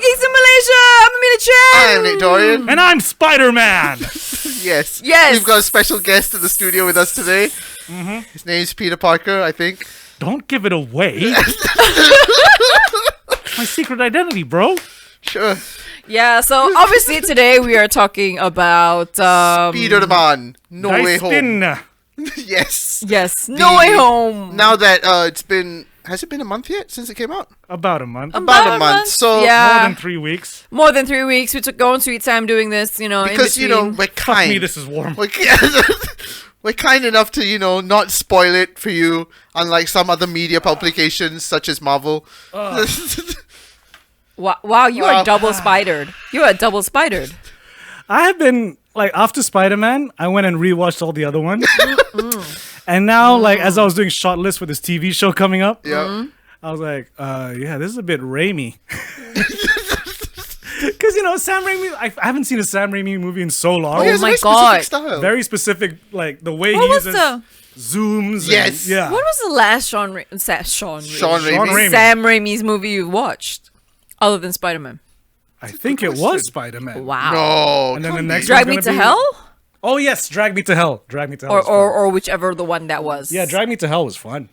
Geeks in Malaysia. I'm Nick Dorian. And I'm Spider-Man. Yes. Yes. We've got a special guest in the studio with us today. Mm-hmm. His name's Peter Parker, I think. Don't give it away. My secret identity, bro. Sure. Yeah, so obviously today we are talking about Spider-Man. No Way Dice Home. spin. Yes. yes, No Way Home. Now that it's been... Has it been a month yet since it came out? About a month. About a month. So yeah, More than 3 weeks. more than 3 weeks. We took going sweet time doing this, in because, between. we're Fuck kind. me, this is warm. We're kind enough to, not spoil it for you, unlike some other media publications such as Marvel. Wow, you Wow. are double spidered. You are double spidered. I have been, after Spider-Man, I went and rewatched all the other ones. And now, as I was doing short list for this TV show coming up, Yeah. I was like, yeah, this is a bit Raimi. Because, Sam Raimi, I haven't seen a Sam Raimi movie in so long. Oh, he has a my very God. specific style. Very specific, the way What he was uses the zooms. Yes. And, yeah. What was the last Sean Sean Raimi. Raimi. Sam Raimi's movie you watched, other than Spider-Man? I think it was Spider-Man. Wow. No. And then the can't next be. Drag one's Me gonna to be- Hell, Oh, yes, Drag Me to Hell. Drag Me to Hell. was fun. or whichever the one that was. Yeah, Drag Me to Hell was fun.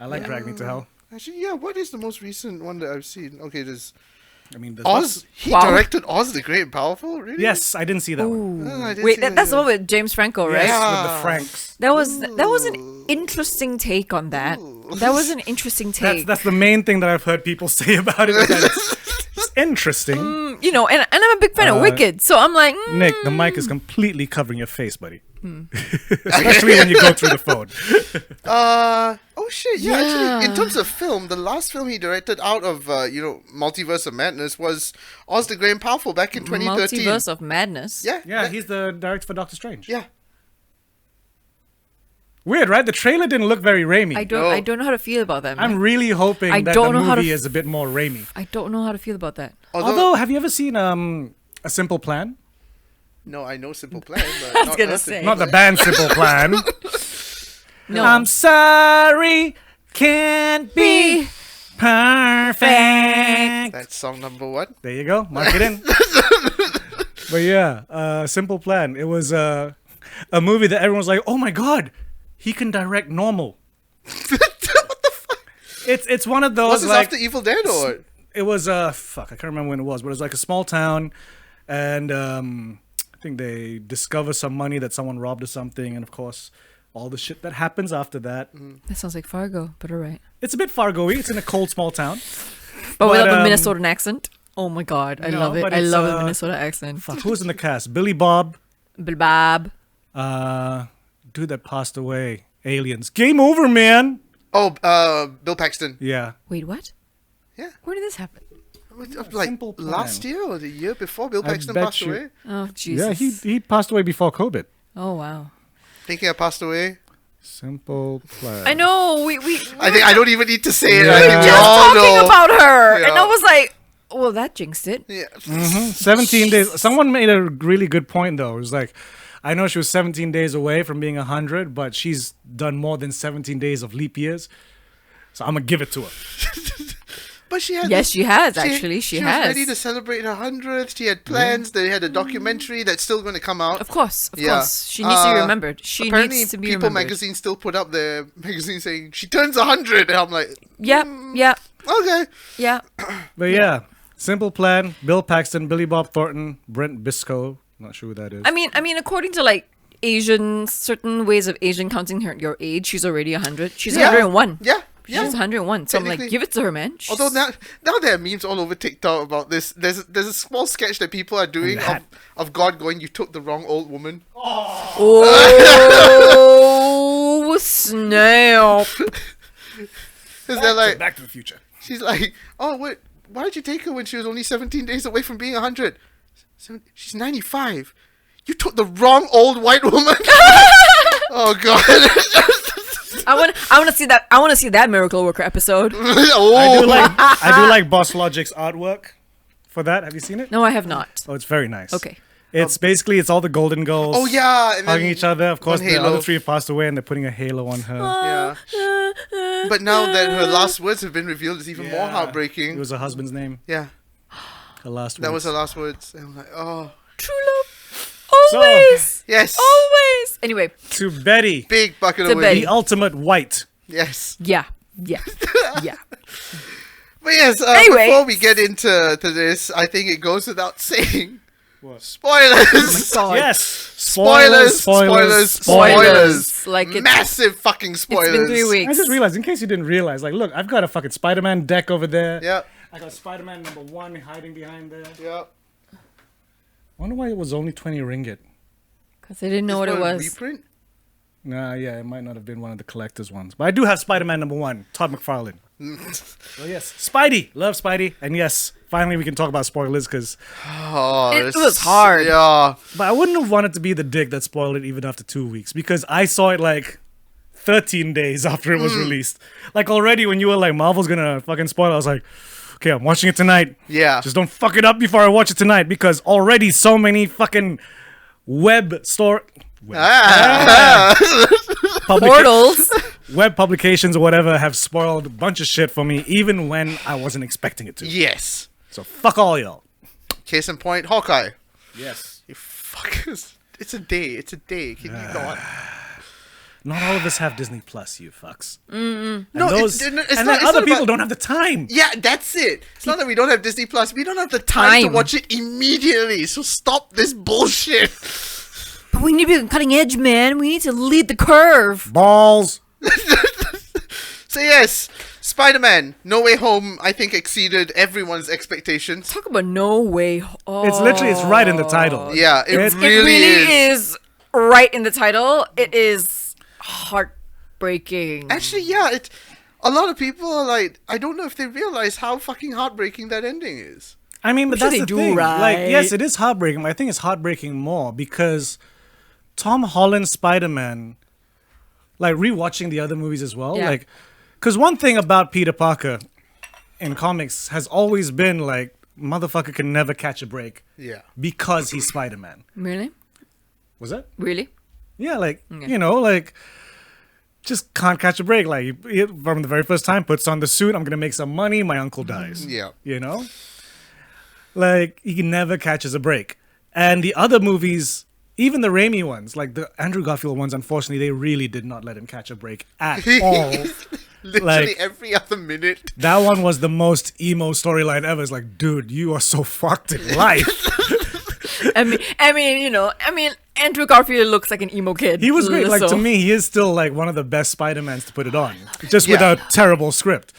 I like Drag Me to Hell. Actually, yeah, what is the most recent one that I've seen? Okay, there's I mean, Oz. He Wow. directed Oz the Great and Powerful? Really? Yes, I didn't see that one. Oh, I didn't Wait, see that's the either. one with James Franco, right? Yes, with the Franks. That was an interesting take on that. That was an interesting take. That's the main thing that I've heard people say about it. Is that it's interesting. And I'm a big fan of Wicked, so I'm like, Nick, the mic is completely covering your face, buddy. Especially when you go through the phone. Oh shit, yeah, actually, in terms of film, the last film he directed out of, Multiverse of Madness was Oz the Great and Powerful back in 2013. Multiverse of Madness. Yeah. Yeah, he's the director for Doctor Strange. Yeah. Weird, right? The trailer didn't look very Raimi. I don't know how to feel about that. Man. I'm really hoping I that don't the know how to movie is a bit more Raimi. I don't know how to feel about that. Although, have you ever seen A Simple Plan? No, I know Simple Plan, but was gonna say. Not the band Simple Plan. No. I'm sorry, can't be perfect. That's song number one. There you go, mark it in. But yeah, Simple Plan. It was a movie that everyone was like, "Oh my god, he can direct normal." What the fuck? It's one of those Was this like after Evil Dead or? it was fuck, I can't remember when it was, but it was like a small town, and I think they discover some money that someone robbed or something, and of course, all the shit that happens after that. That sounds like Fargo, but alright. It's a bit Fargo-y. It's in a cold small town. But without the Minnesotan accent. Oh my god, I no, love it. but I it's, love the Minnesota accent. Fuck, who's in the cast? Billy Bob, Bilbab. dude that passed away. Aliens. Game over, man. Oh, Bill Paxton. Yeah. Wait, what? Yeah. Where did this happen? Like Simple Plan. last year or the year before Bill I Paxton bet passed you. away. Oh Jesus. Yeah, he passed away before COVID. Oh wow. Thinking I passed away. Simple Plan. I know. We I think I don't even need to say it. Yeah. I think we just all talking know. about her, and Yeah. I was like, well, that jinxed it. Yeah. 17 days. Someone made a really good point, though. It was like, I know she was 17 days away from being 100, but she's done more than 17 days of leap years. So I'm going to give it to her. But she had. Yes, she has actually. She was has. ready to celebrate her 100th. She had plans. They had a documentary that's still going to come out. Of course, Yeah. course. She needs to be remembered. She Apparently, needs to be People remembered. magazine still put up their magazine saying she turns 100, and I'm like, Yeah, yeah, okay. yeah. But yeah, Simple Plan, Bill Paxton, Billy Bob Thornton, Brent Biscoe. Not sure who that is. I mean, according to like certain ways of Asian counting your age, she's already 100. She's Yeah. 101. Yeah. She's Yeah. 101. So I'm like, Technically. give it to her, man. She's- Although now there are memes all over TikTok about this. There's a small sketch that people are doing of God going, "You took the wrong old woman." Oh snap! Because they're like, Back to the Future. she's like, "Oh, wait, why did you take her when she was only 17 days away from being 100? She's 95. You took the wrong old white woman." Oh god. I want to see that. I want to see that Miracle Worker episode. I do like Boss Logic's artwork for that. Have you seen it? No, I have not. Oh, it's very nice. Okay. It's basically all the Golden Girls. Oh yeah, and hugging then each other. Of course, one the halo. other three have passed away, and they're putting a halo on her. Yeah. But now that her last words have been revealed, it's even more heartbreaking. It was her husband's name. Yeah, Her last words. that was her last words. And I'm like, oh, True love. Always. yes. Always. Anyway. To Betty, Big bucket To of Betty. the ultimate white. Yes. Yeah. Yeah. Yeah. But yes, Anyway. before we get into this, I think it goes without saying. What? Spoilers! God. Yes. Spoilers! Spoilers! Like it's Massive fucking spoilers. It's been 3 weeks. I just realized, in case you didn't realize, like, look, I've got a fucking Spider-Man deck over there. Yep. I got Spider-Man #1 hiding behind there. Yep. Wonder why it was only 20 ringgit. Because I didn't know what it a was. reprint? Nah, yeah, it might not have been one of the collector's ones. But I do have Spider-Man #1, Todd McFarlane. So yes, Spidey. Love Spidey. And yes, finally we can talk about spoilers because... Oh, It this- was hard. Yeah. But I wouldn't have wanted to be the dick that spoiled it even after 2 weeks because I saw it like 13 days after it was released. Like already when you were like, Marvel's gonna fucking spoil it, I was like, okay, I'm watching it tonight. Yeah. Just don't fuck it up before I watch it tonight because already so many fucking web Portals. web publications or whatever have spoiled a bunch of shit for me even when I wasn't expecting it to. Yes. So fuck all y'all. Case in point, Hawkeye. Yes. You fuckers. It's a day. It's a day. Can you not? Not all of us have Disney Plus, you fucks. No, Those, it's and not- then it's other not people about- don't have the time. Yeah, that's it. It's not that we don't have Disney Plus. We don't have the time to Time. watch it immediately. So stop this bullshit. But we need to be cutting edge, man. We need to lead the curve. Balls. So yes, Spider-Man: No Way Home, I think, exceeded everyone's expectations. Talk about no way. Oh. It's right in the title. Yeah, it It really, It really is. is right in the title. It is heartbreaking. Actually, yeah, a lot of people are like, I don't know if they realize how fucking heartbreaking that ending is. I mean, but sure that's they the do, thing. Like, right? yes, it is heartbreaking, but I think it's heartbreaking more because Tom Holland's Spider-Man, like rewatching the other movies as well, Yeah. like, because one thing about Peter Parker in comics has always been like, motherfucker can never catch a break Yeah. because he's Spider-Man. Really? Was that? Really? Yeah, like, you know, like, just can't catch a break. Like, he, from the very first time, puts on the suit, I'm going to make some money, my uncle dies. Yeah. You know? Like, he never catches a break. And the other movies, even the Raimi ones, like the Andrew Garfield ones, unfortunately, they really did not let him catch a break at all. Literally Like- every other minute. That one was the most emo storyline ever. It's like, dude, you are so fucked in life. I mean, Andrew Garfield looks like an emo kid. He was great. Like, So- to me, he is still like one of the best Spider-Mans to put it on. Just with Yeah. a terrible script.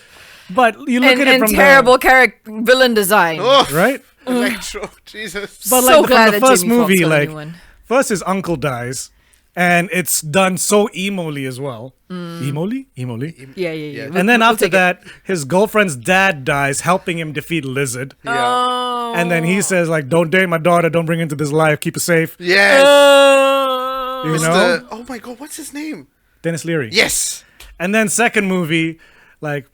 But you look and at it from terrible villain design. Oh, right? Electro, Jesus. But So like glad from the that first Jamie Foxx movie, got a like new one. first his uncle dies, and it's done so emo-ly as well. Emo-ly? Yeah. And then We'll after take it. that, his girlfriend's dad dies, helping him defeat Lizard. Yeah. Oh. And then he says, like, don't date my daughter, don't bring her into this life, keep her safe. Yes. You Mr. know? Oh my god, what's his name? Dennis Leary. Yes. And then second movie, like,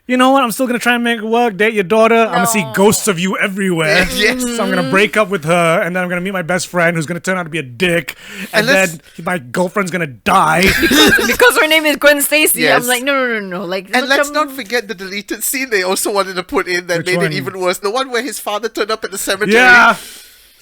you know what? I'm still gonna try and make it work. Date your daughter. I'm gonna see ghosts of you everywhere. Yes. So I'm gonna break up with her, and then I'm gonna meet my best friend, who's gonna turn out to be a dick, and let's- then my girlfriend's gonna die. because her name is Gwen Stacy. Yes. I'm like, no. Like, And let's macam- not forget the deleted scene they also wanted to put in that Which made one? it even worse. The one where his father turned up at the cemetery. Yeah,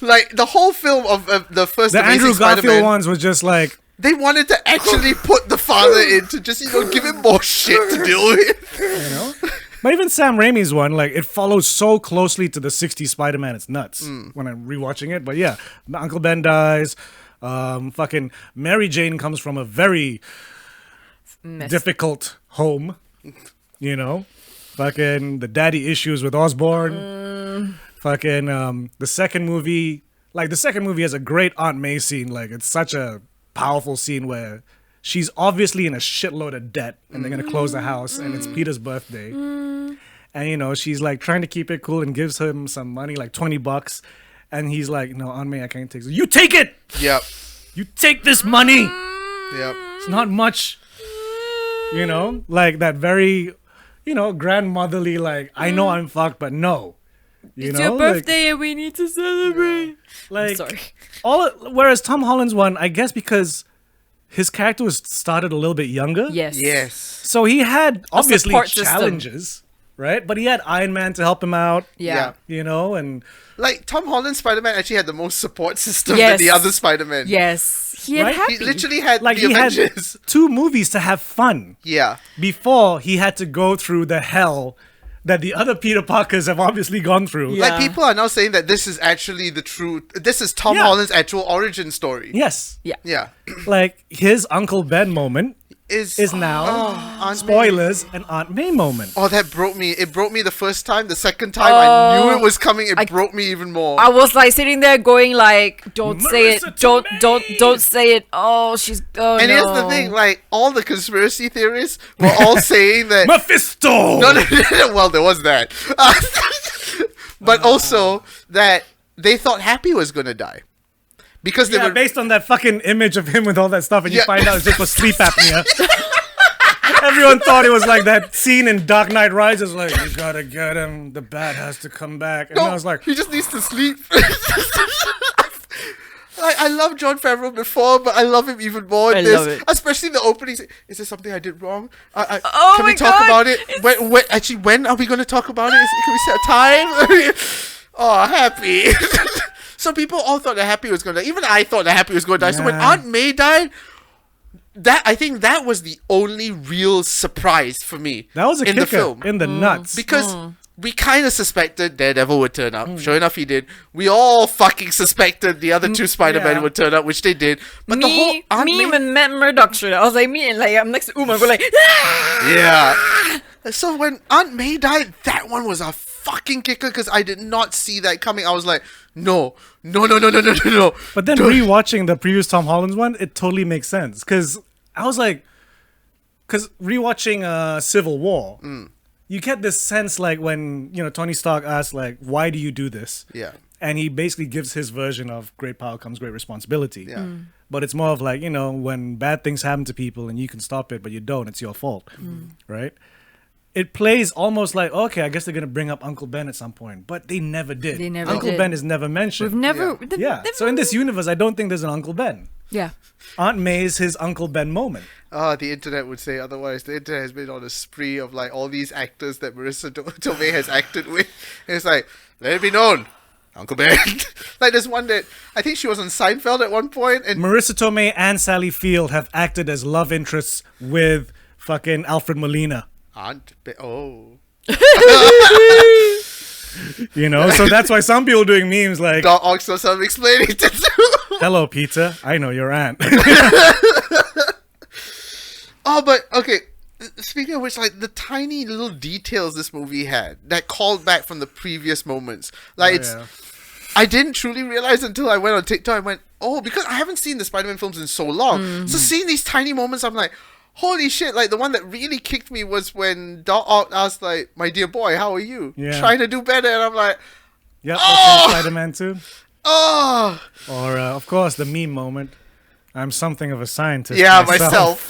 Like, the whole film of the first the Amazing Andrew Garfield Spider-Man, ones was just like, they wanted to actually put the father in to just, give him more shit to deal with. you know. But even Sam Raimi's one, like, it follows so closely to the '60s Spider-Man, it's nuts when I'm rewatching it. But yeah, Uncle Ben dies. Fucking Mary Jane comes from a very Mess. difficult home, you know. Fucking the daddy issues with Osborn. Fucking the second movie has a great Aunt May scene. Like, it's such a powerful scene where she's obviously in a shitload of debt and they're gonna close the house and it's Peter's birthday. And she's like trying to keep it cool and gives him some money, like $20. And he's like, no, Aunt May, I can't take it. You take it! Yep. You take this money! Yep. It's not much. You know, like that very, grandmotherly, like, I know I'm fucked, but no. You It's know? your birthday and we need to celebrate. Like, Sorry. whereas Tom Holland's one, I guess because his character was started a little bit younger. Yes. Yes. So he had obviously support system. challenges, right? But he had Iron Man to help him out. Yeah. And Like, Tom Holland's Spider-Man actually had the most support system Yes. than the other Spider-Man. Yes. He had Right? happy. He literally had like the he Avengers. had 2 movies to have fun Yeah. before he had to go through the hell that the other Peter Parkers have obviously gone through. Yeah. Like, people are now saying that this is actually this is Tom Yeah. Holland's actual origin story. Yes. Yeah. Yeah. Like his Uncle Ben moment is now Aunt May. spoilers an Aunt May moment. Oh, that broke me. It broke me the first time. The second time I knew it was coming, it broke me even more. I was like sitting there going like, don't say it, Marissa don't say it. Oh, she's And no. here's the thing, like, all the conspiracy theorists were all saying that... Mephisto! No, well, there was that. But also that they thought Happy was going to die. Because they Yeah, were... based on that fucking image of him with all that stuff, and you Yeah. find out it's just for sleep apnea. Everyone thought it was like that scene in Dark Knight Rises, like, you gotta get him, the bat has to come back. And No, I was like, he just needs to sleep. Like, I love Jon Favreau before, but I love him even more in I this. love it. Especially the opening. Is there something I did wrong? Oh can we my talk God, about it? When are we going to talk about it? Can we set a time? Oh, Happy. So people all thought that Happy was going to die. Even I thought that Happy was going to die. So when Yeah. Aunt May died, I think that was the only real surprise for me. that was a in kicker the film. in the nuts. Because we kind of suspected Daredevil would turn up. Sure enough, he did. We all fucking suspected the other 2 Spider-Men yeah. would turn up, which they did. But the whole me, Aunt me May- when Matt Murdock showed up, I was like, me and like I'm next to Uma, go like, ah! Yeah. So when Aunt May died, that one was a fucking kicker because I did not see that coming. I was like, no. But then rewatching the previous Tom Holland's one, it totally makes sense. Because I was like, because rewatching Civil War, you get this sense like when, Tony Stark asks, like, why do you do this? Yeah. And he basically gives his version of great power comes great responsibility. Yeah. But it's more of like, when bad things happen to people and you can stop it, but you don't, it's your fault. Right? It plays almost like, okay, I guess they're going to bring up Uncle Ben at some point. But they never did. They never Uncle did. Ben is never mentioned. We've never, Yeah. they've Yeah. never- So in this universe, I don't think there's an Uncle Ben. yeah. Aunt May is his Uncle Ben moment. The internet would say otherwise. The internet has been on a spree of like all these actors that Marissa Tomei has acted with. And it's like, let it be known, Uncle Ben. Like there's one that I think she was on Seinfeld at one point, and Marissa Tomei and Sally Field have acted as love interests with fucking Alfred Molina. oh, So that's why some people doing memes like, Doc Ock knows how to explain it. hello, Peter, I know your aunt. Oh, but okay. Speaking of which, like the tiny little details this movie had that called back from the previous moments, like I didn't truly realize until I went on TikTok. I went, oh, because I haven't seen the Spider-Man films in so long. So seeing these tiny moments, I'm like, holy shit! Like the one that really kicked me was when Doc Ock asked, like, "My dear boy, how are you? Yeah. Trying to do better?" And I'm like, Yep, Oh! that's in Spider-Man 2. oh, Or, of course, the meme moment. I'm something of a scientist. yeah, myself.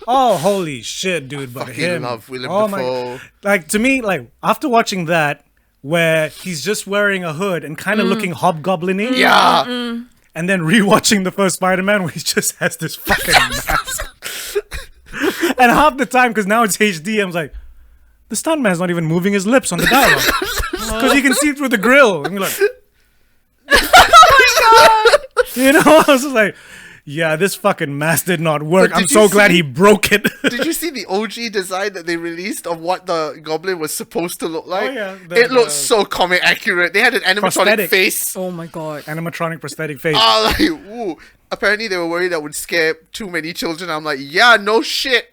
Oh, holy shit, dude! But fucking him, love Willem oh Dafoe. Like to me, like after watching that, where he's just wearing a hood and kind of looking hobgoblin-y. Yeah. And then rewatching the first Spider-Man where he just has this fucking mask. And half the time, because now it's HD, I'm like, the stuntman's not even moving his lips on the dialogue. Because you can see through the grill. And you're like, Oh my god! I was just like, yeah, this fucking mask did not work. But I'm did so you glad see- he broke it. Did you see the OG design that they released of what the goblin was supposed to look like? Oh, yeah, It looked so comic accurate. They had an animatronic Prosthetic. face. Oh my god! Animatronic prosthetic face. Like, ooh. Apparently they were worried that would scare too many children. I'm like, yeah, no shit.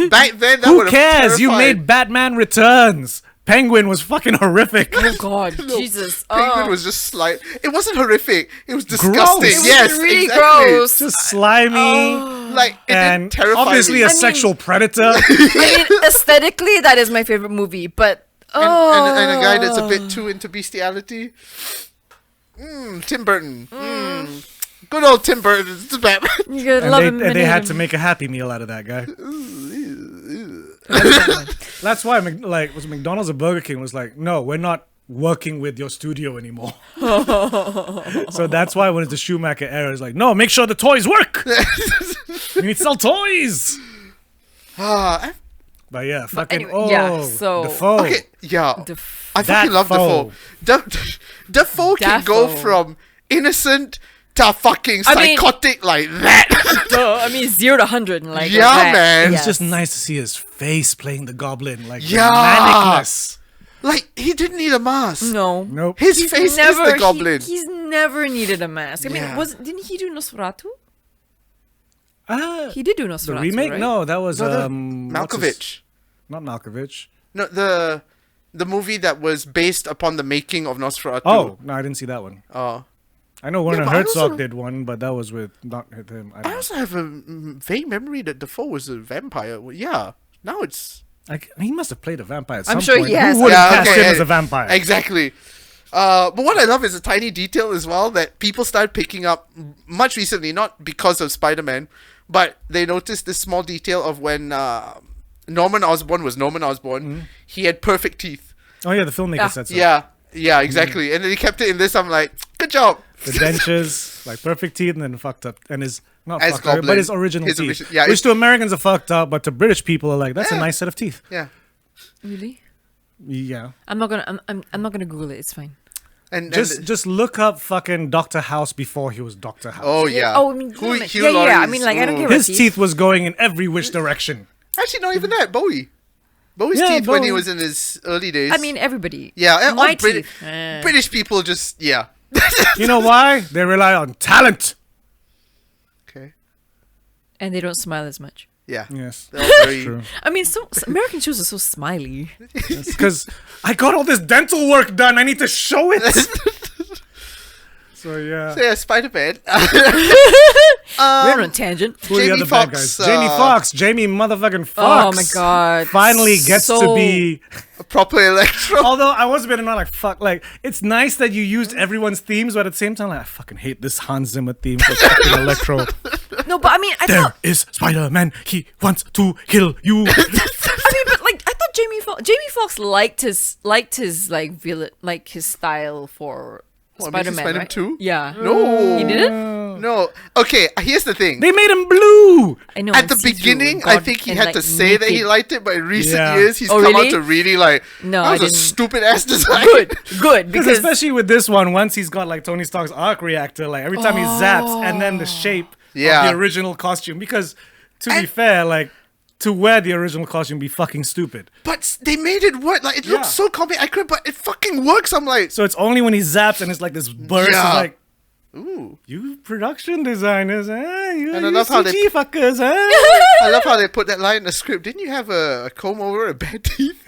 Back then, that Who would have cares? You terrified. made Batman Returns. Penguin was fucking horrific. Oh god! No, Jesus! Penguin Oh. was just slight. It wasn't horrific. It was disgusting. Gross. It was Yes, really exactly. gross. Just slimy. Like, it And did terrify obviously me. a mean- sexual predator. I mean, aesthetically, that is my favorite movie, but and a guy that's a bit too into bestiality. Tim Burton. Good old Tim Burton's Batman. You gotta And love they, him. and they hate had him. to make a Happy Meal out of that guy. That's why, was McDonald's or Burger King was like, no, we're not working with your studio anymore. So that's why when it's the Schumacher era, it's like, no, make sure the toys work. We need to sell toys. Ah, But yeah, fucking anyway, yeah, so- Defoe. okay, yeah. Def- I fucking love Dafoe. Defoe. Defoe can go Dafoe. from innocent to fucking I mean- psychotic like that. Duh, I mean, 0 to 100. Like Yeah, that. man. It's Yes. just nice to see his face playing the goblin, like Yeah. the manicness. Like, he didn't need a mask. No. Nope. His face is the goblin. He's never needed a mask. I mean, Yeah. didn't he do Nosferatu? Ah, He did do the Nosferatu, remake? right? No, that was No, the what's his- Malkovich. Not Malkovich. No, the movie that was based upon the making of Nosferatu. Oh no, I didn't see that one. Oh. I know Werner but I Herzog also- did one, but that was with not with him. I I don't know. also have a vague memory that Defoe was a vampire. Well, yeah. Now it's... He must have played a vampire at I'm some sure point. he has. Who would have Yeah, cast okay, him as a vampire? Exactly. But what I love is a tiny detail as well that people started picking up much recently, not because of Spider-Man, but they noticed this small detail of when Norman Osborn was Norman Osborn, he had perfect teeth. Oh yeah, the filmmaker Yeah. said so. Yeah, exactly. And then he kept it in this. I'm like, good job. The dentures, like perfect teeth, and then fucked up, and his not As fucked up, Goblin. but his original His teeth, origi- yeah, which it's- to Americans are fucked up, but to British people are like, that's a Yeah. nice set of teeth. Yeah. Really? Yeah. I'm not gonna Google it. It's fine. And Just look up fucking Doctor House before he was Doctor House. oh yeah. Oh, I mean, Hugh yeah. I Laurie's- mean, like, I don't ooh. care about his teeth was going in every which direction. Actually, not even that. Bowie's Yeah, teeth when he Bowie. was in his early days. I mean, everybody. yeah, all my British teeth. British people just You know why? They rely on talent. Okay. And they don't smile as much. Yeah. Yes, They're all very- true. I mean, so American shows are so smiley. Because I got all this dental work done. I need to show it. So yeah. So yeah, Spider-Man. We're on a tangent. Who are the Jamie other bad Foxx, guys? Jamie Foxx. Jamie motherfucking Foxx. Oh my god. Finally gets to So- be. A proper Electro. Although I was a bit annoyed, like fuck, like it's nice that you used everyone's themes, but at the same time, like I fucking hate this Hans Zimmer theme for fucking Electro. No, but I mean, I There thought. is Spider-Man. He wants to kill you. I mean, but like, I thought Jamie Foxx liked his like villain, like his style for What, Amazing Spider-Man, Spider-Man right? 2? Yeah. No. He didn't. No. Okay, here's the thing. They made him blue. I know. At and the see-through, beginning, I God, think he and, had like, to say that he naked. liked it, but in recent Yeah. years, he's Oh, come really? out to really like, No, that I was a didn't. stupid ass design. Good, Because because especially with this one, once he's got like Tony Stark's arc reactor, like every time he zaps, and then the shape Yeah. of the original costume. Because to be And- fair, like to wear the original costume be fucking stupid. But they made it work. Like, it Yeah. looks so comic accurate, but it fucking works. I'm like, So it's only when he zaps and it's like this burst. Yeah. It's like, ooh. you production designers, you, And I you love how they- CG fuckers, I love how they put that line in the script. Didn't you have a comb over a bad teeth?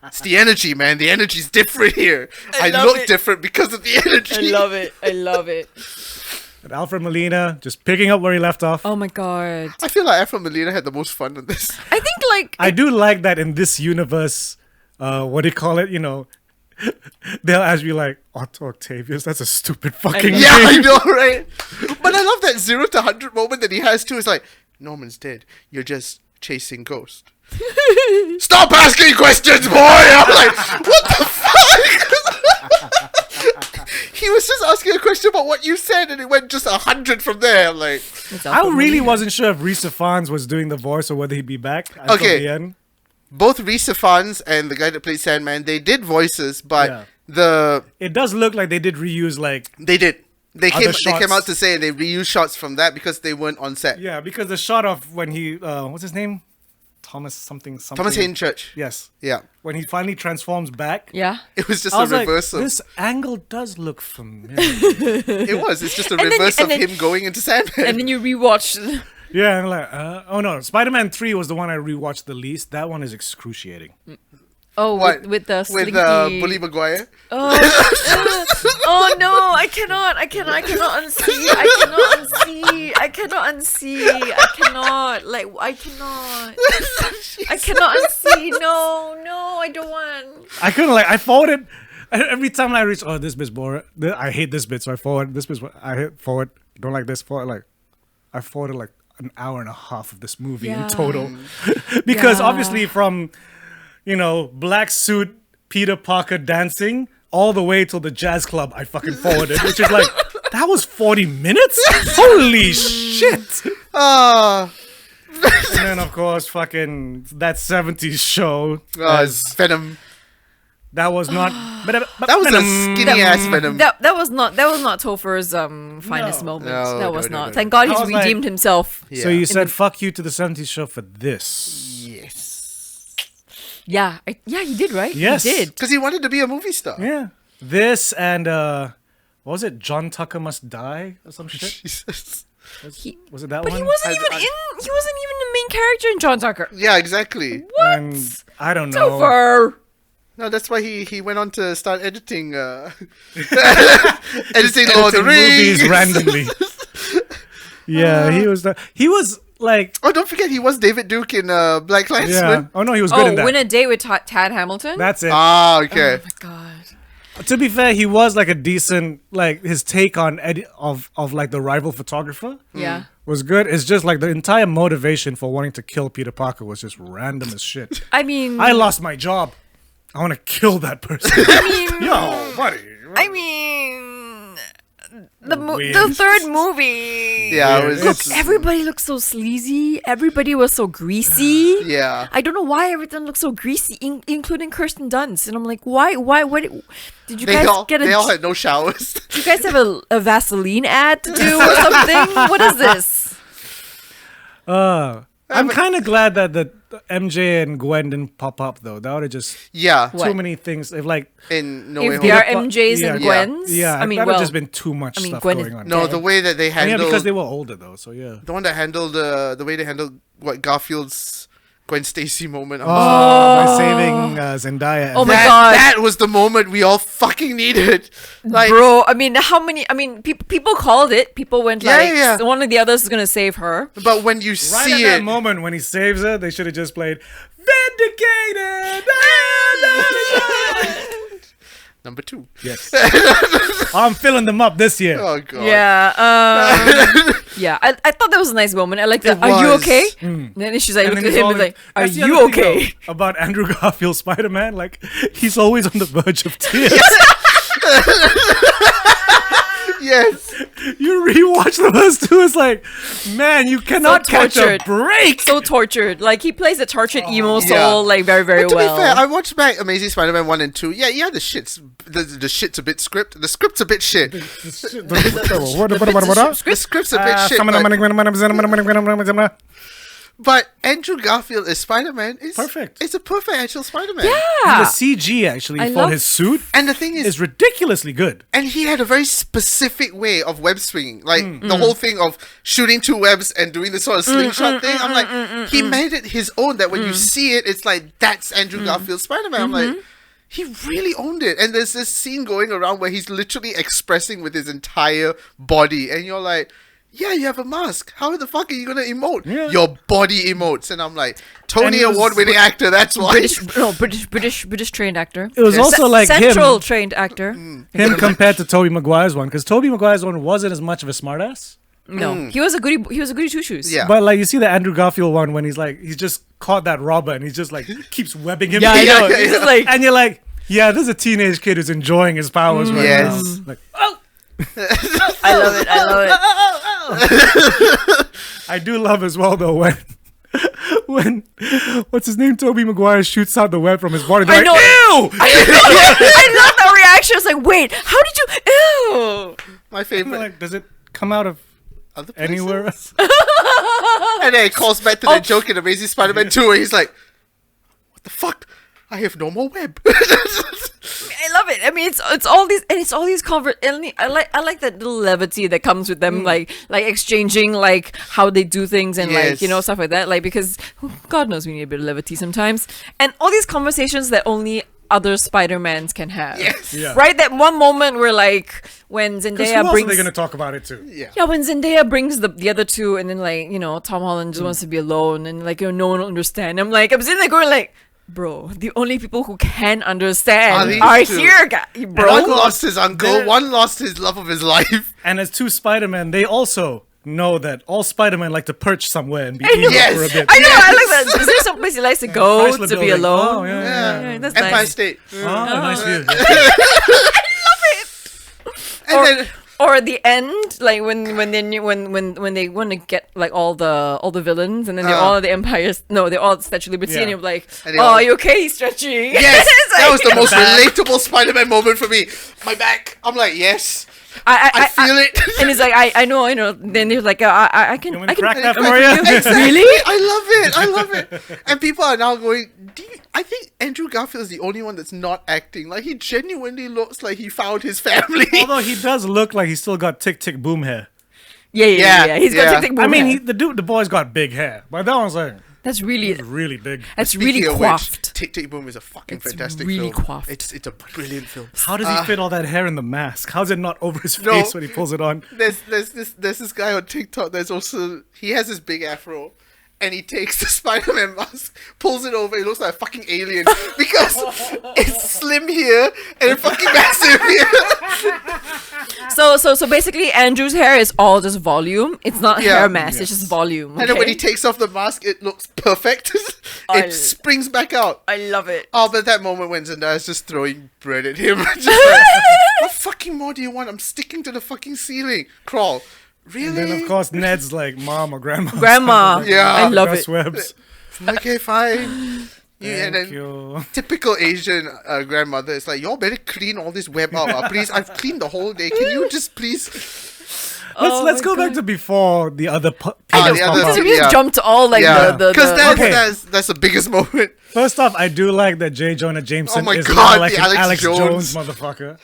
It's the energy, man. The energy's different here. I love look it. different because of the energy. it. I love it. And Alfred Molina just picking up where he left off. Oh my god. I feel like Afro Molina had the most fun on this. I think like I do like that in this universe, what do you call it? You know, they'll ask you like, Otto Octavius, that's a stupid fucking know. Yeah, I name. know, right? But I love that 0 to 100 moment that he has too. It's like, Norman's dead. You're just chasing ghosts. Stop asking questions, boy! I'm like, what the fuck? He was just asking a question about what you said, and it went just 100 from there. I'm like, it's I Alfred really Molina. wasn't sure if Risa Fans was doing the voice or whether he'd be back until Okay. the end. both Risa Fans and the guy that played Sandman, they did voices, but Yeah. It does look like they did reuse like they did. They Other came shots. out to say they reused shots from that because they weren't on set. yeah, because the shot of when he what's his name? Thomas something. Thomas Hayden Church. Yes. Yeah. When he finally transforms back. Yeah. It was just I a was like, reverse of this angle does look familiar. it was. It's just a then- reverse and of then- him going into Sandman. And then you rewatch. Yeah, and I'm like, oh no, Spider-Man 3 was the one I rewatched the least. That one is excruciating. Oh, What? with the with slinky. Bully Maguire. Oh no! I cannot unsee. I cannot unsee. No, I don't want. I couldn't like I forwarded Every time I reach, this bit's boring. I hate this bit, so I forward. This bit's I hit forward. Don't like this forward. Like, I forwarded like an hour and a half of this movie in total, because obviously from, black suit Peter Parker dancing all the way till the jazz club, I fucking forwarded, which is like that was 40 minutes. Holy shit! And then of course, fucking that 70s show. Venom. That was not. That was a skinny ass Venom. That was not Topher's finest moment. No, that was no, not. no. Thank God I he's was like- redeemed himself. Yeah. So you said fuck you to the 70s show for this. Yes. Yeah, he did, right? Yes. He did. Because he wanted to be a movie star. Yeah. This and what was it? John Tucker Must Die or some shit? Jesus. Was it that But one? he wasn't even the main character in John Tucker. Yeah, exactly. What? And I don't know. Topher. No, that's why he went on to start editing editing Lord of the Rings. movies randomly. Yeah, he was like Oh, don't forget he was David Duke in Black yeah. Clansman. Oh no, he was good in that. Win a Date with Tad Hamilton? That's it. Okay. Oh my God. To be fair, he was like a decent his take on of like the rival photographer Yeah. was good. It's just like the entire motivation for wanting to kill Peter Parker was just random as shit. I mean, I lost my job. I want to kill that person. Yo, buddy. the Weird. third movie. Yeah, it Yeah, was. Everybody looked so sleazy. Everybody was so greasy. Yeah. I don't know why everything looked so greasy, including Kirsten Dunst. And I'm like, why? What? Did you guys get They all had no showers. Do you guys have a Vaseline ad to do or something? What is this? I'm kind of glad that the MJ and Gwen didn't pop up though. That would have just Yeah. What? too many things. If like In No Way If Home. they are MJs and Yeah. Gwens, yeah, I mean, that would well, just been too much stuff Gwen is going on. No, dead. the way that they Yeah, handled because they were older though. So yeah. the one that handled the way they handled what Garfield's Gwen Stacy moment. By saving Zendaya. Oh my that, God. that was the moment we all fucking needed. Like, Bro, I mean, how many? I mean, people called it. People went Yeah, like, yeah. one of the others is gonna save her. but when you Right see at that it, moment when he saves her, they should have just played Vindicated. number 2. Yes. I'm filling them up this year. Oh god. Yeah, yeah. I thought that was a nice moment. I like that. It Are you was. okay? And then she's like, And looked then at he's him and always- like, Are that's the you other thing, okay? though, about Andrew Garfield Spider-Man, like he's always on the verge of tears. Yes. You rewatch the first two, it's like, man, you cannot catch a tortured. break. So tortured. Like he plays a tortured emo soul Yeah. like very very But to well. be fair, I watched back Amazing Spider-Man 1 and 2. Yeah, the shit's a bit script. The script's a bit shit. The script's a bit shit. But Andrew Garfield as Spider-Man is Perfect. It's a perfect actual Spider-Man. And the yeah. CG actually I for love- his suit And the thing is ridiculously good. and he had a very specific way of web swinging. Like the whole thing of shooting 2 webs and doing the sort of slingshot thing. I'm like, he made it his own that when you see it, it's like, that's Andrew Garfield Spider-Man. I'm like, he really owned it. And there's this scene going around where he's literally expressing with his entire body. And you're like, yeah, you have a mask. How the fuck are you going to emote? Yeah. Your body emotes. And I'm like, Tony he was- Award-winning actor, that's why. British trained actor. It was also like Central him trained actor. compared to Tobey Maguire's one, because Tobey Maguire's one wasn't as much of a smartass. No, he was a goody two shoes. Yeah. But like you see the Andrew Garfield one when he's just caught that robber and he's just like keeps webbing him. Yeah, I know. Yeah, This yeah. is like And you're like, yeah, this is a teenage kid who's enjoying his powers right Yes. now. Like, I love it. I love it. I do love as well though when what's his name? Tobey Maguire shoots out the web from his body. They're I like, know. ew! I love that reaction. It's like, wait, how did you? Ew. My I'm favorite. like, does it come out of Other places? anywhere else? And then it calls back to that joke in Amazing Spider-Man 2 where he's like, what the fuck? I have no more web. I love it. I mean, it's all these and it's all these I like that little levity that comes with them, like exchanging like how they do things and like Yes. stuff like that. Like because God knows we need a bit of levity sometimes, and all these conversations that only other Spider-Mans can have. Yes. Yeah. Right. That one moment where like when Because who Zendaya else are brings. they gonna talk about it too? Yeah. When Zendaya brings the other two, and then like Tom Holland just wants to be alone, and like no one will understand. I'm sitting there going like, Bro, the only people who can understand these are two. here, bro. One lost his uncle, one lost his love of his life. And as two Spider-Men, they also know that all Spider-Men like to perch somewhere and be evil Yes. for a bit. I know, I like that. Is there some place he likes to go Chrysler to be Building. alone? Oh, yeah. Yeah. That's Empire nice. State. Oh, nice view. And then Or at the end, like when they want to get like all the villains, and then they're all the Empires. No, they're all Statue of Liberty, Yeah. and you're like, And they "Oh, all- are you okay, Stretchy?" yes, It's that was the like- most relatable Spider-Man moment for me. My back. I'm like, yes, I feel it. And he's like, I know. Then he's like, I can, You want me I to can crack that do for it you? Exactly. Really? I love it. And people are now going, I think Andrew Garfield is the only one that's not acting. Like, he genuinely looks like he found his family. Although he does look like he's still got tick tick boom hair. Yeah. He's got Yeah. tick tick boom. I mean, hair. the boy's got big hair, but that one's like that's really big. that's Speaking really of which, coiffed. Tick Tick Boom is a fucking It's fantastic really film. coiffed. It's a brilliant film. How does he fit all that hair in the mask? How's it not over his No. face when he pulls it on? There's this guy on TikTok. He has this big afro, and he takes the Spider-Man mask, pulls it over. He looks like a fucking alien because it's slim here and fucking massive here. So basically, Andrew's hair is all just volume. It's not Yeah. hair mass. It's just volume. And then when he okay? takes off the mask, it looks perfect. I- It springs back out. I love it. Oh, but that moment when Zendaya's just throwing bread at him. Just like, what fucking more do you want? I'm sticking to the fucking ceiling. Crawl. Really? And then of course Ned's like mom or grandma. Grandma. Yeah. I love Gus it. Webs. Okay, fine. And Thank then you. typical Asian grandmother is like, y'all better clean all this web up. Please, I've cleaned the whole day. Can you just please? Let's go back to before the other the Peters other- pop So up. we just Yeah. jumped to all like the Because Okay. that's the biggest moment. First off, I do like that J. Jonah Jameson Oh my is God, now like the an Alex Alex Jones. Jones motherfucker.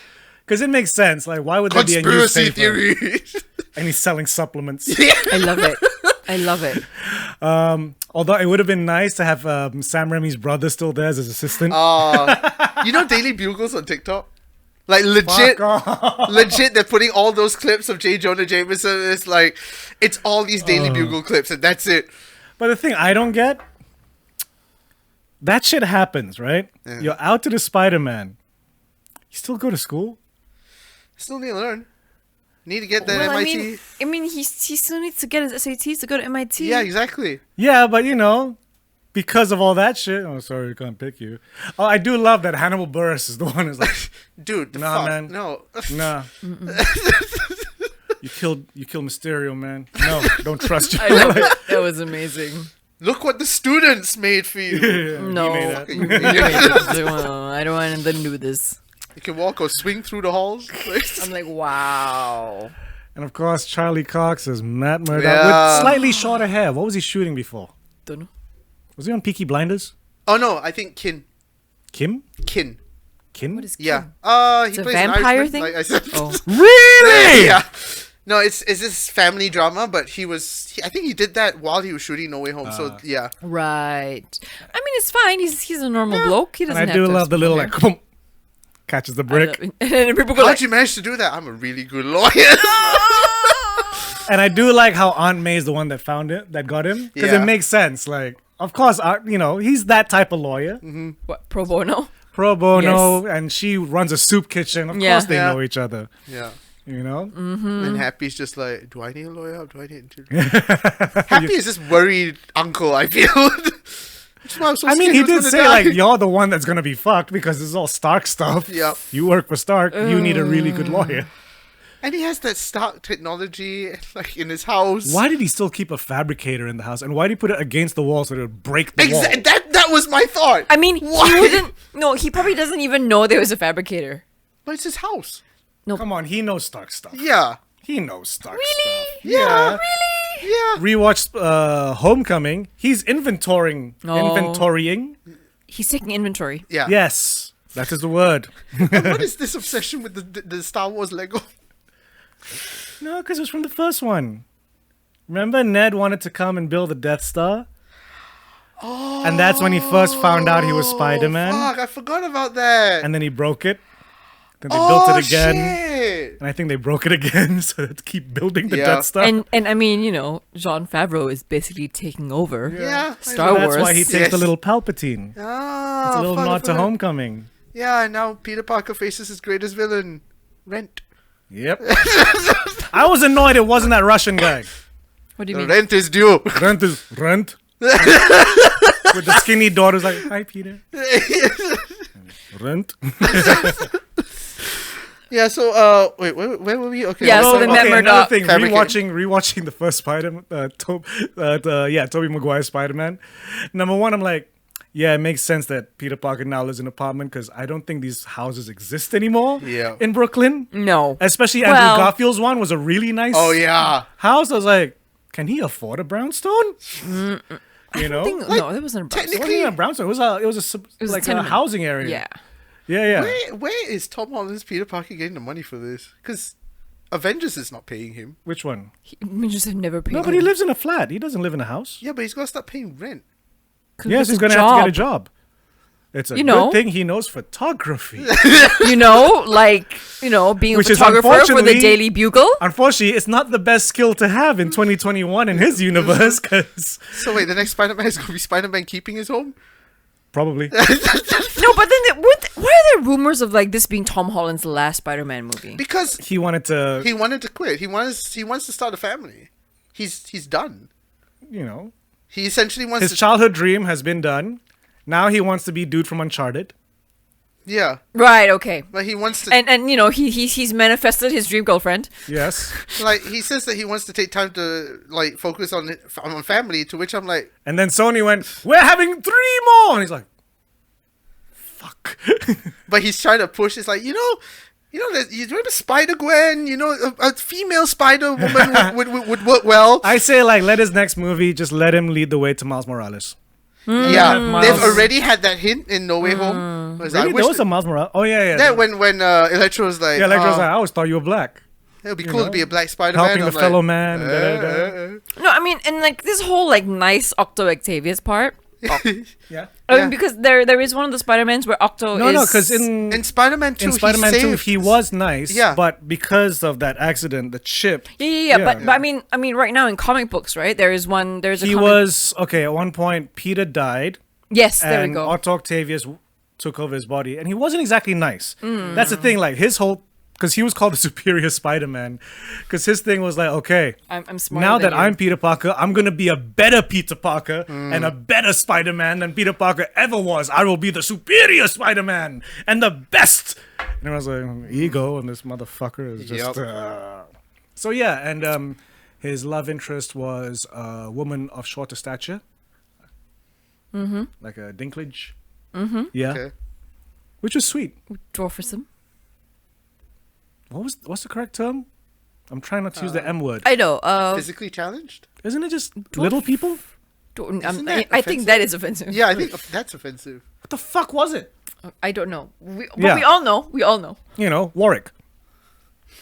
Because it makes sense. Like, why would there be a Conspiracy newspaper theory. and he's selling supplements? I love it. I love it. Although it would have been nice to have Sam Raimi's brother still there as his assistant. You know Daily Bugles on TikTok? Like legit, Fuck off. legit, they're putting all those clips of J. Jonah Jameson. It's like, it's all these Daily Bugle clips, and that's it. But the thing I don't get, that shit happens, right? Yeah. You're out to the Spider-Man. You still go to school? Still need to learn. Need to get that Well, MIT. I mean, he still needs to get his SATs to go to MIT. Yeah, exactly. Yeah, but you know, because of all that shit. Oh, sorry, we can't pick you. Oh, I do love that Hannibal Buress is the one who's like, Dude, the Nah, fuck? man. No. nah. You killed Mysterio, man. No, don't trust you. I love it. That was amazing. Look what the students made for you. No, made that. You made it. I don't want to do this. You can walk or swing through the halls. I'm like, wow. And of course, Charlie Cox is Matt Murdock Yeah. with slightly shorter hair. What was he shooting before? Don't know. Was he on Peaky Blinders? Oh no, I think Kin. Kim? Kin. Kim? What is Yeah. Kim? He It's a plays an vampire Irishman, thing? Like I said. Oh. Really? Yeah. No, it's this family drama, but I think he did that while he was shooting No Way Home. So yeah. Right. I mean, it's fine. He's a normal bloke. He And doesn't I have do to love the little like, boom, catches the I brick. love it. And then people go How'd like, you manage to do that? I'm a really good lawyer. And I do like how Aunt May is the one that found it, that got him, because Yeah. it makes sense. Like, of course, you know, he's that type of lawyer, what, pro bono? pro bono, and she runs a soup kitchen. Of Yeah. course, they Yeah. know each other. Yeah. You know, And Happy's just like, do I need a lawyer? Do I need to? Happy is this worried uncle, I feel. That's why I'm so I mean, scared he was did gonna say die. like, you're the one that's gonna be fucked because it's all Stark stuff. Yeah. You work for Stark. You need a really good lawyer. And he has that Stark technology like in his house. Why did he still keep a fabricator in the house? And why did he put it against the wall so it would break the wall? That was my thought. I mean, Why? he wouldn't. No, he probably doesn't even know there was a fabricator. But it's his house. Come on, he knows Stark stuff. Yeah. He knows Stark Really? stuff. Yeah. Really? Yeah. Rewatched Homecoming. He's inventorying. Oh. Inventorying. He's taking inventory. Yeah. Yes, that is the word. And what is this obsession with the Star Wars Lego? No, because it was from the first one. Remember, Ned wanted to come and build the Death Star? Oh. And that's when he first found out he was Spider-Man. Fuck, I forgot about that. And then he broke it. Then they built it again. Shit. And I think they broke it again, so to keep building the Yeah. Death Star. And I mean, Jon Favreau is basically taking over Yeah. Star That's Wars. why he takes Yes. the little Palpatine. Ah, It's a little fun, nod to fun. Homecoming. Yeah, and now Peter Parker faces his greatest villain, Rent. Yep. I was annoyed it wasn't that Russian guy. What do you The mean? rent is due. Rent is rent. With the skinny daughter's like, hi Peter. Rent. Yeah, so wait, where were we? Okay. Yeah, so they met okay, Murdoch. another thing, Fabricating. rewatching the first Spider, Tobey Maguire Spider-Man. Number one, I'm like, yeah, it makes sense that Peter Parker now lives in an apartment because I don't think these houses exist anymore. Yeah. In Brooklyn, No. especially Well- Andrew Garfield's one was a really nice. Oh yeah. house. I was like, can he afford a brownstone? You know, No, that wasn't a Bronx. it wasn't even a brownstone. It was was a like a tenement. housing area. Yeah. Yeah. Where is Tom Holland's Peter Parker getting the money for this? Because Avengers is not paying him. Which one? He just have never paid. No, but he lives in a flat. He doesn't live in a house. Yeah, but he's got to start paying rent. Yes, he's gonna have to get a job. It's a good thing he knows photography. Being a Which is photographer for the unfortunately- Daily Bugle. Unfortunately, it's not the best skill to have in 2021 in his universe, because So wait, the next Spider-Man is going to be Spider-Man keeping his home? probably. No, but then why are there rumors of like this being Tom Holland's last Spider-Man movie? Because He wanted to, he wanted to quit. He wants to start a family. He's done. He essentially wants his to childhood dream has been done. Now he wants to be dude from Uncharted. Yeah. Right. Okay. But he wants to And he's manifested his dream girlfriend. Yes. he says that he wants to take time to focus on family, to which I'm like, And then Sony went, we're having 3 more! And he's like, fuck. but he's trying to push. It's like, you remember Spider-Gwen? A female Spider-Woman would work well. I say, let his next movie, just let him lead the way to Miles Morales. Yeah, Miles- they've already had that hint in No Way Home. Was I Really? wish There was a Miles Morales. Oh, yeah. that when Electro was like, Yeah, Electro's like, I always thought you were black. it would be cool to be a black Spider-Man. Helping I'm the like, fellow man. Da-da-da. No, I mean, and like this whole like nice Octo Octavius part. Yeah. I Yeah. mean, because there is one of the Spider-Mans where Octo No, is... because In Spider-Man 2, in Spider-Man 2, he was nice. Yeah. But because of that accident, the chip, Yeah. But I mean, right now in comic books, right? There's a he comic... was okay. At one point, Peter died, Yes, there we and go. Otto Octavius took over his body, and he wasn't exactly nice. That's the thing. Like his whole, because he was called the superior Spider-Man, because his thing was like, okay, I'm smarter now than that you. I'm Peter Parker, I'm gonna be a better Peter Parker and a better Spider-Man than Peter Parker ever was. I will be the superior Spider-Man and the best. And I was like, ego, and this motherfucker is just. Yep. So yeah, and his love interest was a woman of shorter stature. Like a Dinklage. Yeah. Okay. Which was sweet. Dwarfism. What's the correct term? I'm trying not to use the M word. I know. Physically challenged? Isn't it just little people? Isn't I that think that is offensive. Yeah, I think that's offensive. What the fuck was it? I don't know. But Yeah. we all know. We all know. Warwick.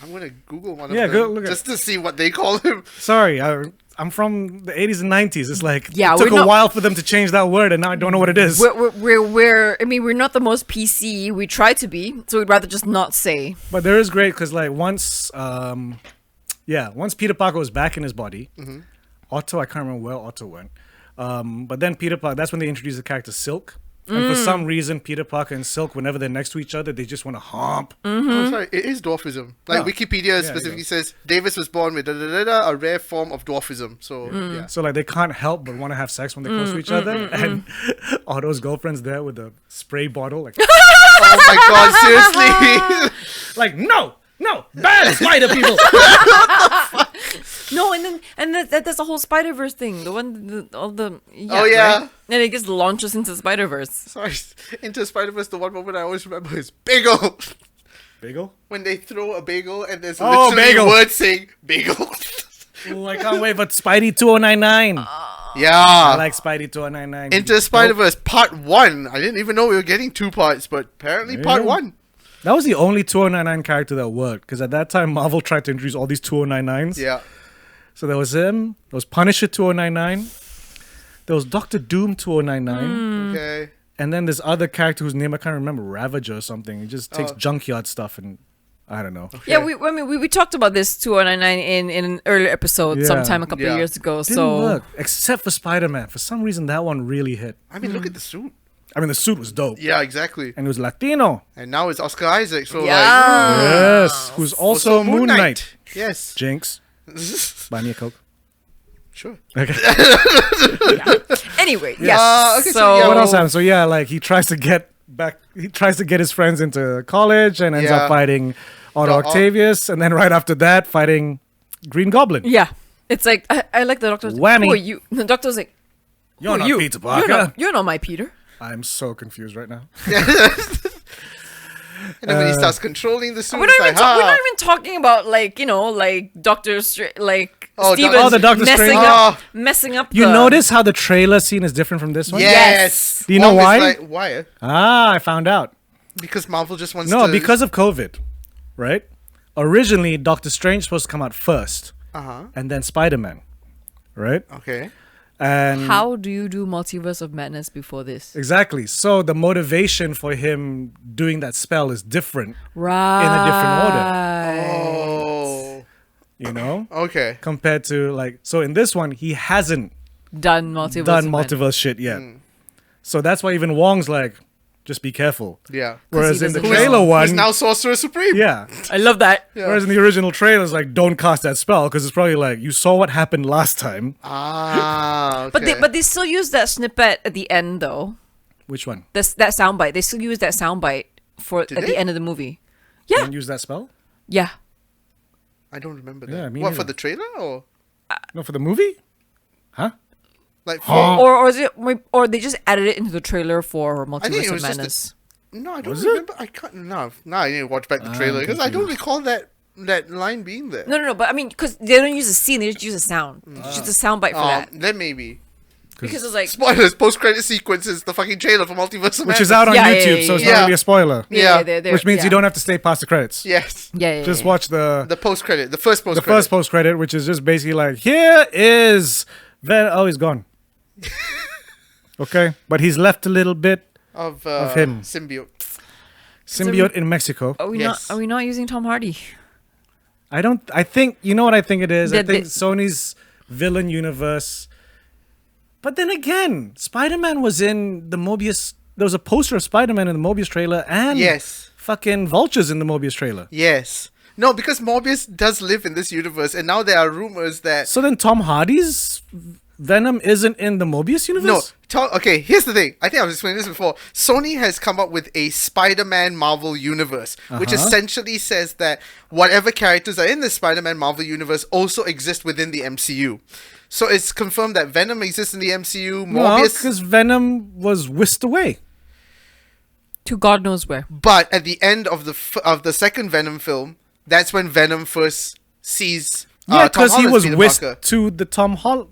I'm gonna Google one Yeah, of go them look at just to see what they call him. Sorry, I'm from the 80s and 90s. It's like Yeah, it took we're a not- while for them to change that word, and now I don't know what it is. We're not the most PC. We try to be, so we'd rather just not say. But there is great because once Peter Parker was back in his body, Otto, I can't remember where Otto went. But then Peter Parker, that's when they introduced the character Silk. And for some reason, Peter Parker and Silk, whenever they're next to each other, they just want to hump. Oh, sorry, it is dwarfism. Like Oh. Wikipedia you specifically go. says Davis was born with a rare form of dwarfism. So yeah. So they can't help but want to have sex when they're close to each other. And Otto's girlfriend's there with a spray bottle, like, Oh my god, seriously. no, bad spider people. No, and that's the whole Spider Verse thing. The one, Oh, yeah. right? And it just launches into Spider Verse. Sorry, Into Spider-Verse, the one moment I always remember is bagel. Bagel? When they throw a bagel and there's Oh, literally bagel. words saying bagel. Oh, I can't wait for Spidey 2099. Yeah. I like Spidey 2099. Into Spider-Verse Part 1. I didn't even know we were getting 2 parts, but apparently Part Yeah. 1. That was the only 2099 character that worked, because at that time Marvel tried to introduce all these 2099s. Yeah. So there was him, there was Punisher 2099, there was Doctor Doom 2099, Okay. And then this other character whose name I can't remember, Ravager or something. He just takes junkyard stuff and I don't know. Yeah, we talked about this 2099 in an earlier episode Yeah. sometime a couple of Yeah. years ago. Didn't So work, except for Spider-Man. For some reason, that one really hit. I mean, look at the suit. I mean, the suit was dope. Yeah, exactly. And it was Latino. And now it's Oscar Isaac. So yeah. Yes. Who's also Moon Knight. Yes. Jinx. Buy me a Coke. Sure. Okay. Anyway, yes. okay, so so yeah, What well- else happened? So yeah, like he tries to get back. He tries to get his friends into college and ends Yeah. up fighting Otto The- Octavius, and then right after that, fighting Green Goblin. yeah, it's like I like the doctor's. Whammy. Who are you? The doctor's like, You're who are not you? Peter Parker. You're not my Peter. I'm so confused right now. And then when he starts controlling the suit, We're it's not, like, even we're not even talking about like Doctor like Oh, Stevens the Doctor messing Strange. up messing up. You the- notice how the trailer scene is different from this one? yes. Do you know Wong is why? like, why? Ah, I found out. Because Marvel just wants No, to. because of COVID, right? Originally, Doctor Strange was supposed to come out first, and then Spider-Man, right? Okay. And How do you do Multiverse of Madness before this? exactly. So the motivation for him doing that spell is different, Right. in a different order. Oh. you know, Okay. compared to like. So in this one, he hasn't Done Multiverse. done of Madness. multiverse shit yet. So that's why even Wong's like, just be careful. Yeah. Whereas he in the doesn't know. trailer one, He's now Sorcerer Supreme. yeah. I love that. Yeah. Whereas in the original trailer, it's like, don't cast that spell because it's probably like you saw what happened last time. Ah. Okay. But they still use that snippet at the end though. Which one? That soundbite. They still use that soundbite for Did at they? the end of the movie. Yeah. Don't use that spell? Yeah. I don't remember that. Yeah, me what neither. for the trailer or No, for the movie? Huh? like for? Or is it or they just added it into the trailer for think Multiverse it of was just a- Madness? No, I don't Was it? remember. I can't. No, I need to watch back the trailer I'm because I don't recall that line being there. No, but I mean, because they don't use a scene, they just use a sound. It's just a soundbite for that. Then maybe. Because it's like, Spoilers. Post-credit sequence is the fucking trailer for Multiverse of Which is Madness. out on Yeah, YouTube, yeah, so it's yeah. not really a spoiler. Yeah. they're- Which means yeah. you don't have to stay past the credits. Yes. Yeah. Just watch the The post-credit. The first the post-credit. first post credit, which is just basically like, here is Oh, he's gone. Okay, but he's left a little bit of him. symbiote. symbiote in Mexico. Are we Yes. not? Are we not using Tom Hardy? I think, you know what I think it is? I That think they- Sony's villain universe. But then again, Spider-Man was in the Mobius. There was a poster of Spider-Man in the Mobius trailer and Yes. fucking vultures in the Mobius trailer. Yes. No, because Morbius does live in this universe, and now there are rumors that So then Tom Hardy's Venom isn't in the Mobius universe? Okay, here's the thing. I think I was explaining this before. Sony has come up with a Spider-Man Marvel universe, which essentially says that whatever characters are in the Spider-Man Marvel universe also exist within the MCU. So it's confirmed that Venom exists in the MCU, No, Morbius, because Venom was whisked away. To God knows where. but at the end of the second Venom film, that's when Venom first sees Yeah, Tom because he Holland's was Peter whisked Parker. to the Tom Holland.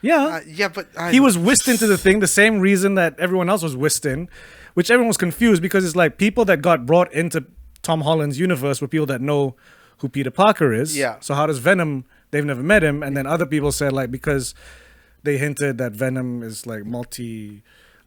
Yeah. Yeah, but He was whisked into the thing the same reason that everyone else was whisked in, which everyone was confused because it's like people that got brought into Tom Holland's universe were people that know who Peter Parker is. Yeah. So how does Venom, they've never met him, and then other people said like because they hinted that Venom is like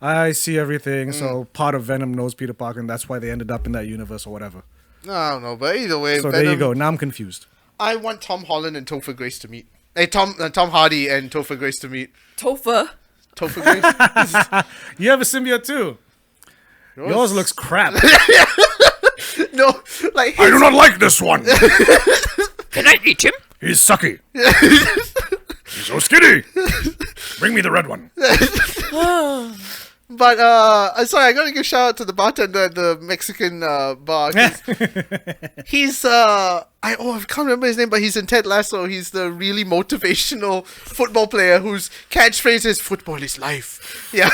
I see everything, so part of Venom knows Peter Parker, and that's why they ended up in that universe or whatever. I don't know, but either way, So Venom, there you go. Now I'm confused. I want Tom Holland and Topher Grace to meet. Hey, Tom Hardy and Topher Grace to meet. Topher. Topher Grace? You have a symbiote too. Yours looks crap. No, like I do not like this one. Can I eat him? He's sucky. He's so skinny. Bring me the red one. But sorry, I gotta give shout out to the bartender at the Mexican bar. 'Cause he's I can't remember his name, but he's in Ted Lasso. He's the really motivational football player whose catchphrase is "Football is life." Yeah,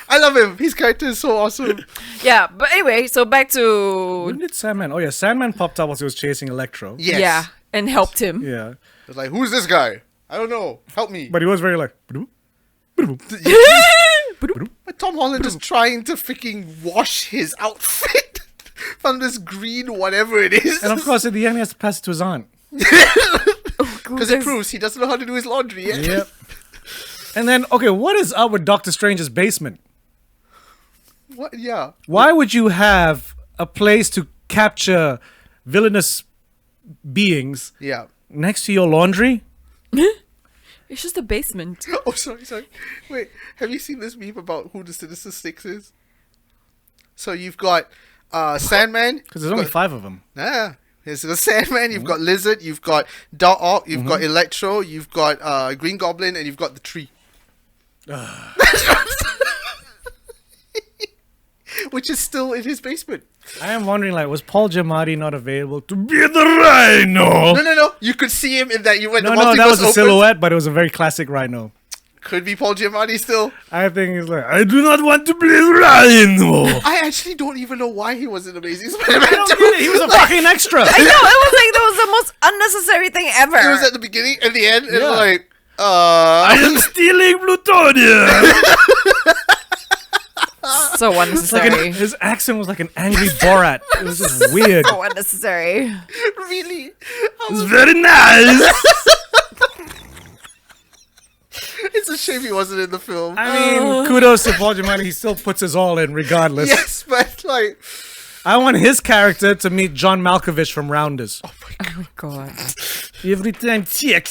I love him. His character is so awesome. Yeah, but anyway, so back to When did Sandman? Oh yeah, Sandman popped up while he was chasing Electro. Yes. yeah, and helped him. Yeah. It's like, who's this guy? I don't know. Help me. But he was very like. But Tom Holland is trying to freaking wash his outfit from this green whatever it is. And of course, at the end, he has to pass it to his aunt. Because it proves he doesn't know how to do his laundry yet. Yep. And then, okay, what is up with Doctor Strange's basement? What? Yeah. Why would you have a place to capture villainous beings Yeah. next to your laundry? It's just a basement. Oh, sorry. Wait, have you seen this meme about who the Sinister Six is? So you've got Sandman. Because there's only 5 of them. Nah. There's the Sandman, you've got Lizard, you've got Doc Ock, you've got Electro, you've got Green Goblin, and you've got the Tree. Which is still in his basement. I am wondering, like, was Paul Giamatti not available to be the Rhino? No. You could see him in that. You went. No, the that multiverse was a opened. silhouette, but it was a very classic Rhino. Could be Paul Giamatti still. I think he's like, I do not want to be the Rhino. I actually don't even know why he was in Amazing Spider-Man. I don't get it. He was a fucking extra. I know, it was like that was the most unnecessary thing ever. It was at the beginning and the end, and Yeah. like, I am stealing plutonium. So Like unnecessary. his accent was like an angry Borat. It was just weird. So unnecessary. really? It's very nice. It's a shame he wasn't in the film. I mean, kudos to Paul Giamatti. He still puts his all in, regardless. Yes, but like, I want his character to meet John Malkovich from Rounders. Oh my god. Every time, check.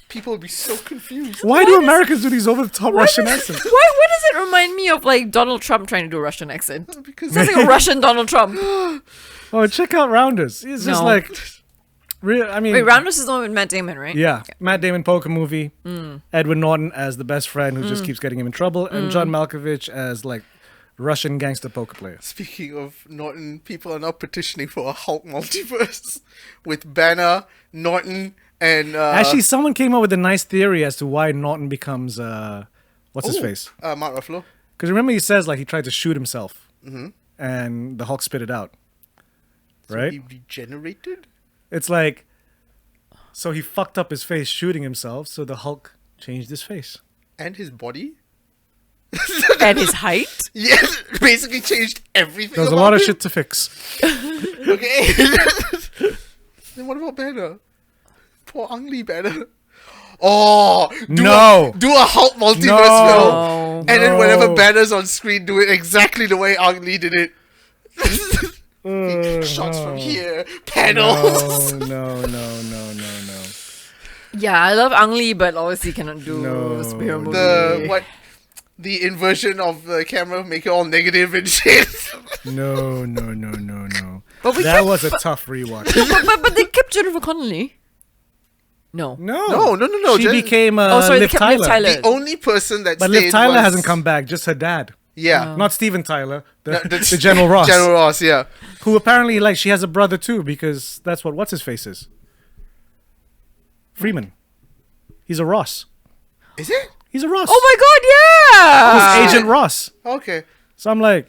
people would be so confused. Why do Americans do these over-the-top Russian accents? Why does it remind me of like Donald Trump trying to do a Russian accent? Because Sounds like a Russian Donald Trump. Oh, check out Rounders. It's just No. like, I mean, Wait, Rounders is the one with Matt Damon, right? yeah, Matt Damon poker movie. Edward Norton as the best friend who just keeps getting him in trouble, and John Malkovich as like Russian gangster poker player. Speaking of Norton, people are now petitioning for a Hulk multiverse with Banner, Norton, and Actually, someone came up with a nice theory as to why Norton becomes what's his face? Mark Ruffalo. Because remember, he says like he tried to shoot himself, and the Hulk spit it out. Right? He regenerated. It's like, so he fucked up his face shooting himself, so the Hulk changed his face. And his body. And his height? Yes, basically changed everything. There's a about lot of him. shit to fix. Okay. Then what about Banner? Poor Ang Lee Banner. Oh No. Do a Hulk multiverse No. film, and then whenever No. Banner's on screen, do it exactly the way Ang Lee did it. Shots from here, panels. No. Yeah, I love Ang Lee, but obviously cannot do No. a superhero movie. The inversion of the camera, make it all negative and shit. No. But we That kept, was a tough rewatch. but they kept Jennifer Connelly. No. No. She Jen- became Oh, sorry, they Liv kept Tyler. Liv Tyler. The only person that But stayed Liv Tyler was- hasn't come back, just her dad. Yeah. Not Steven Tyler, the The- General Ross. General Ross, yeah. Who apparently, like, she has a brother too, because that's what's his face is. Freeman. He's a Ross. Is it? He's a Ross. Oh my god, yeah! He's Agent Ross. Okay. So I'm like,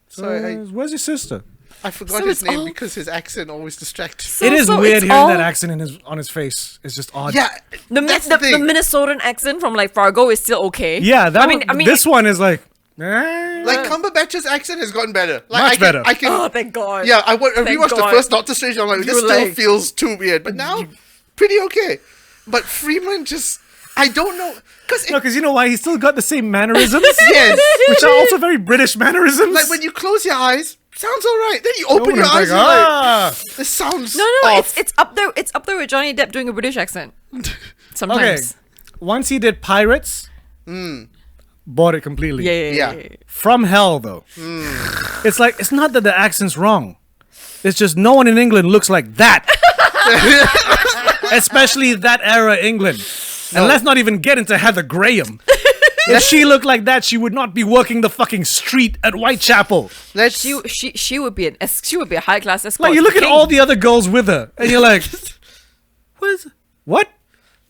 Sorry, where's your sister? I forgot So his it's name all- because his accent always distracts. So- It is so weird it's hearing all- that accent on his face. It's just odd. Yeah, The, that's the, the thing. the Minnesotan accent from like Fargo is still okay. Yeah, that I mean, this one is like, Like Cumberbatch's accent has gotten better. Like, Much I can, better. I can. Oh, thank God. Yeah, I rewatched the God. first Doctor Strange. And I'm like, this You still like- feels too weird, but now pretty okay. But Freeman just, I don't know, because no, because you know why? He's still got the same mannerisms. yes, Which are also very British mannerisms. like when you close your eyes, sounds all right. Then you open your it's eyes, like, and ah. this sounds No, off. it's up there. It's up there with Johnny Depp doing a British accent. Sometimes. Okay. Once he did Pirates, bought it completely. Yeah. Yeah. From hell, though. It's like, it's not that the accent's wrong. It's just no one in England looks like that. Especially that era England. And let's not even get into Heather Graham. If she looked like that, she would not be working the fucking street at Whitechapel. Let's She would be a high class escort. Like, you look at king. all the other girls with her, and you're like, what?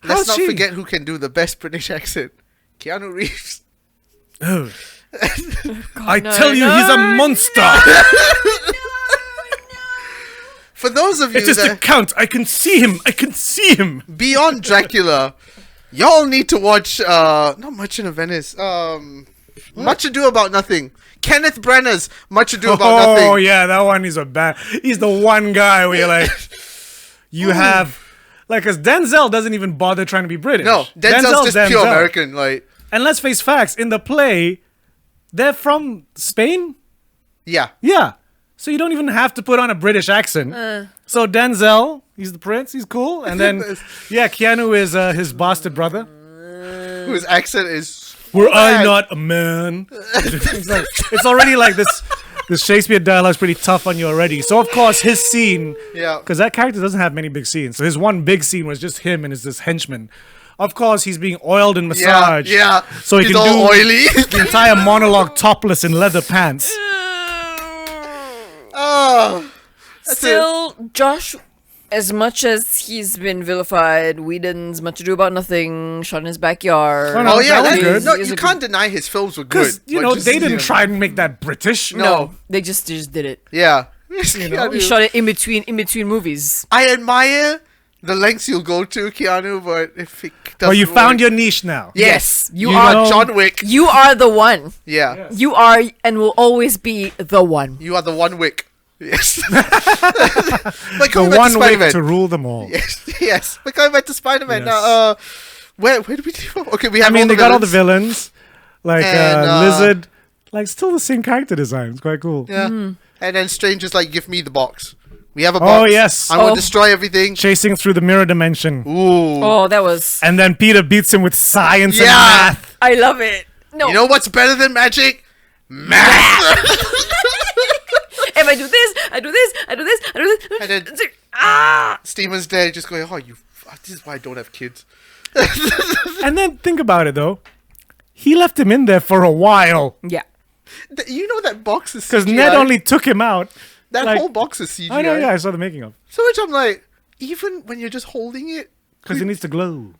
let's How's not she? forget who can do the best British accent. Keanu Reeves. I tell you, he's a monster. For those of you It's just a that count. I can see him. beyond Dracula, y'all need to watch not Merchant of Venice. Much Ado About Nothing. Kenneth Branagh's Much Ado About Nothing. Oh yeah, that one is he's the one guy where you're like, you have, like, cause Denzel doesn't even bother trying to be British. No, Denzel's just pure American. Like, And let's face facts. In the play, they're from Spain. Yeah. Yeah. So you don't even have to put on a British accent. So Denzel, he's the prince. He's cool. And then, Keanu is his bastard brother. Whose accent is. Were I not a man? It's already like this. This Shakespeare dialogue's pretty tough on you already. So of course his scene, because that character doesn't have many big scenes. So his one big scene was just him and this henchman. Of course he's being oiled and massaged. Yeah. So he He's can all do oily. the entire monologue topless in leather pants. Oh. Still, Josh, as much as he's been vilified, Whedon's Much Ado About Nothing, shot in his backyard. Oh, no, Oh yeah, that was that's good. No, He's you a can't deny his films were good. Because, but just, they didn't try and make that British. No. They just did it. Yeah. He shot it in between movies. I admire the lengths you'll go to, Keanu, but if it doesn't Well, you found work- your niche now. Yes, You you are- are John Wick. You are the one. Yeah. You are and will always be the one. You are the one Wick. Yes. Like The going back one to way Spider-Man. to rule them all. Yes, yes. But going back to Spider-Man Yes. now, where did we do? Okay, we have I mean, all they the got all the villains. villains. Like And, Lizard. Like, still the same character design. It's quite cool. Yeah. And then Strange is like, give me the box. We have a Oh, box. yes. I'm going Oh. to destroy everything. Chasing through the mirror dimension. Ooh. Oh, that was. And then Peter beats him with science and Yeah. math. I love it. No, You know what's better than magic? Math. if I do this, I do this, I do this, I do this. And then- Ah! Steven's there just going, this is why I don't have kids. And then think about it, though. He left him in there for a while. Yeah. You know that box is CGI. Because Ned only took him out. That like- whole box is CGI. I know, yeah, I saw the making of. So which I'm like, even when you're just holding it, Because it needs to glow.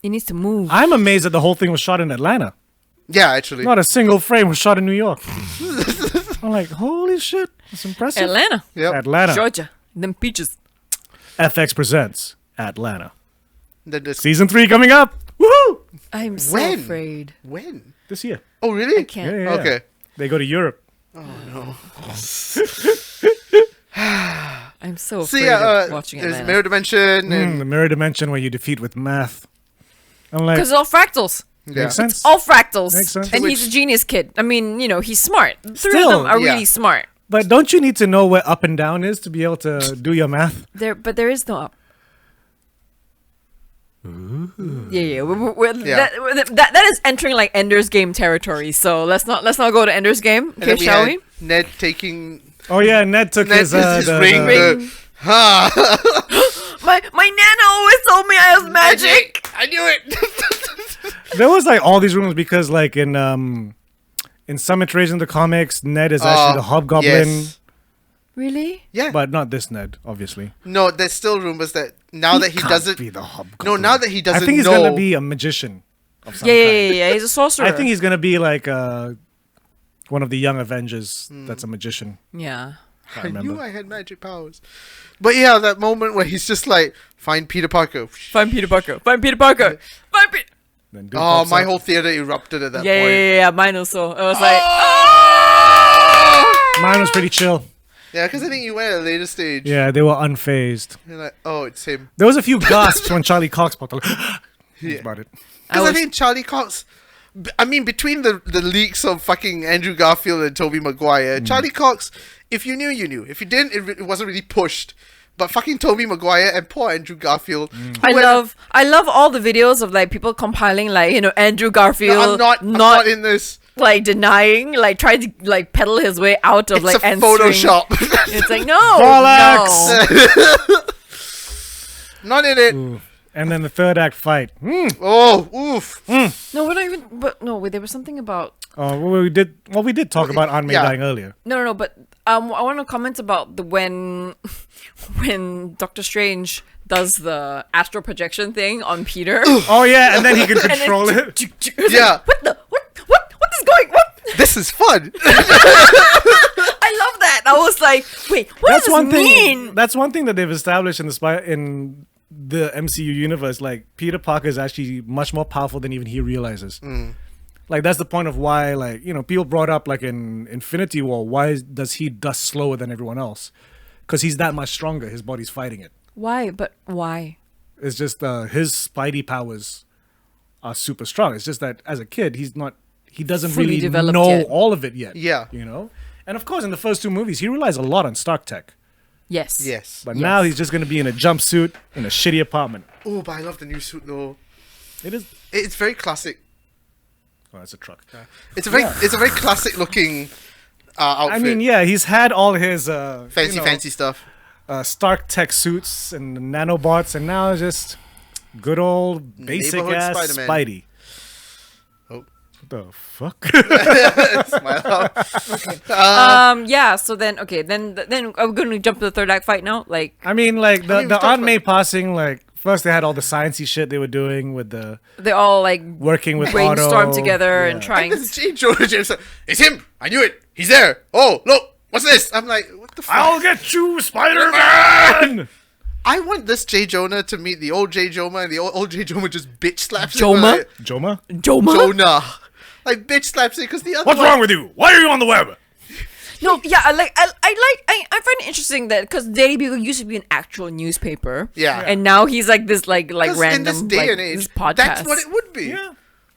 It needs to move. I'm amazed that the whole thing was shot in Atlanta. yeah, actually. Not a single frame was shot in New York. I'm like, holy shit. That's impressive. Atlanta, Yep. Atlanta. Georgia, them peaches. FX presents Atlanta. Then this, Season 3 coming up. Woohoo! I'm so When? afraid. when? This year. Oh, really? I can't. Yeah. Okay. They go to Europe. I'm so So afraid yeah, of watching there's Atlanta. Mirror Dimension and The mirror dimension where you defeat with math. I'm like, Because it's all fractals. yeah. makes sense. All fractals. Makes sense. And he's a genius kid. I mean, he's smart. Three Still, of them are yeah. really smart. But don't you need to know where up and down is to be able to do your math? But there is no up. Yeah. Yeah. That is entering like Ender's Game territory. So let's not go to Ender's Game. And Okay, then we shall had we? Ned taking Oh yeah, Ned took Ned his, his ring. ring. My nana always told me I was magic. I knew it. There was like all these rumors because like in some iterations of the comics, Ned is actually the Hobgoblin, Yes. Really? Yeah. but not this Ned, obviously. No, there's still rumors that now that he can't doesn't be the Hobgoblin. No, now that he doesn't I think he's know. gonna be a magician of some Yeah, kind. yeah. He's a sorcerer. I think he's gonna be like one of the young Avengers that's a magician. Yeah. Can't I knew remember. I had magic powers. But yeah, that moment where he's just like, find Peter Parker. Find Peter Parker. Find Peter Parker. Find Peter. Then dude Oh, pops my up. whole theater erupted at that Yeah, point. yeah. Mine also. I was like, Mine was pretty chill. Yeah, because I think you went at a later stage. Yeah, they were unfazed. You're like, oh, it's him. There was a few gasps when Charlie Cox popped up. That's Yeah. about it. Because I was- think Charlie Cox. I mean, between the leaks of fucking Andrew Garfield and Tobey Maguire, Charlie Cox, if you knew, you knew. If you didn't, it wasn't really pushed. But fucking Tobey Maguire and poor Andrew Garfield. I love all the videos of like people compiling like Andrew Garfield. No, I'm not in this. like denying, like trying to like peddle his way out of It's like a answering. Photoshop. It's like no, Bollocks! no. Not in it. Ooh. And then the third act fight. Oh, oof. No, we're not even. But no, wait. There was something about. Oh, well, we did talk about Aunt May yeah. dying earlier. No. But I want to comment about the when Doctor Strange does the astral projection thing on Peter. Oh yeah, and then he can And then control it. Yeah. What is going? What? This is fun. I love that. I was like, wait, what That's does one this thing. mean? That's one thing that they've established in the MCU universe. Like Peter Parker is actually much more powerful than even he realizes. Like that's the point of why, like people brought up like in Infinity War, why does he dust slower than everyone else? Because he's that much stronger. His body's fighting it. Why? But why? It's just his Spidey powers are super strong. It's just that as a kid, he doesn't Fully really developed know yet. all of it yet. Yeah. You know? And of course, in the first two movies, he relies a lot on Stark tech. Yes. Yes. But now he's just going to be in a jumpsuit in a shitty apartment. Oh, but I love the new suit though. It is. It's very classic. Oh, it's a truck. It's a very classic looking outfit. I mean, yeah, he's had all his fancy stuff. Stark tech suits and nanobots, and now just good old basic Neighborhood ass Spider-Man. Spidey. Oh. What the fuck? Smile. Yeah. So then, okay. Then are we going to jump to the third act fight now? Like, I mean, like the we've talked Aunt May about- passing, like first they had all the sciencey shit they were doing with the they all like working with brainstorm Otto. together and Yeah. trying. This is J. Jonah Jameson. It's him. I knew it. He's there. Oh, look. What's this? I'm like, what the fuck? I'll get you, Spider-Man! I want this J. Jonah to meet the old J. Jonah, and the old J. Jonah just bitch slaps Joma? him. Like, Joma? Joma? Jonah. Like, bitch slaps him because the other What's one... wrong with you? Why are you on the web? No, yeah, I find it interesting that because Daily Bugle used to be an actual newspaper, Yeah. and now he's like this like 'Cause random in this day like, and age, this podcast. that's what it would be. Yeah.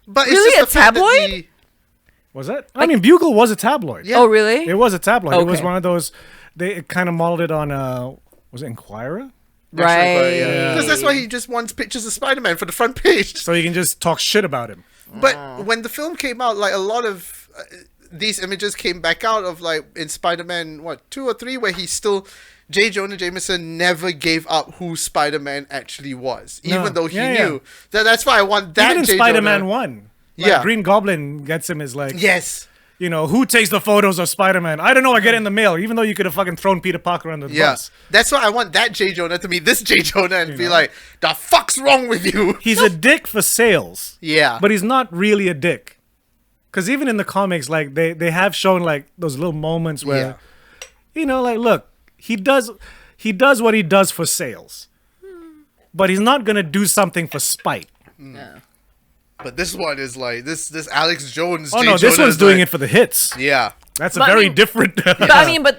But Really? it's just the A fact that tabloid? the- Was it? I mean, Bugle was a tabloid. Yeah. Oh, really? It was a tabloid. It was Okay. one of those. They kind of modeled it on. Was it Inquirer? Right. Because that's why he just wants pictures of Spider-Man for the front page. So you can just talk shit about him. But when the film came out, like a lot of these images came back out of like in Spider-Man, 2 or 3, where he still J. Jonah Jameson never gave up who Spider-Man actually was, No. even though he Yeah, yeah. knew. That's why I want that. Even in J. Spider-Man Jonah. 1. Like, Yeah. Green Goblin gets him as like, Yes. you know, who takes the photos of Spider-Man? I don't know. I get it in the mail, even though you could have fucking thrown Peter Parker under the Yeah. bus. That's why I want that J. Jonah to meet this J. Jonah and be like, the fuck's wrong with you? He's a dick for sales. Yeah. But he's not really a dick. Because even in the comics, like, they have shown, like, those little moments where, you know, like, look, he does what he does for sales. But he's not going to do something for spite. But this one is like this Alex Jones. Oh, J. no, this Jonah one's is doing like- it for the hits. Yeah. That's a But I very mean- different... But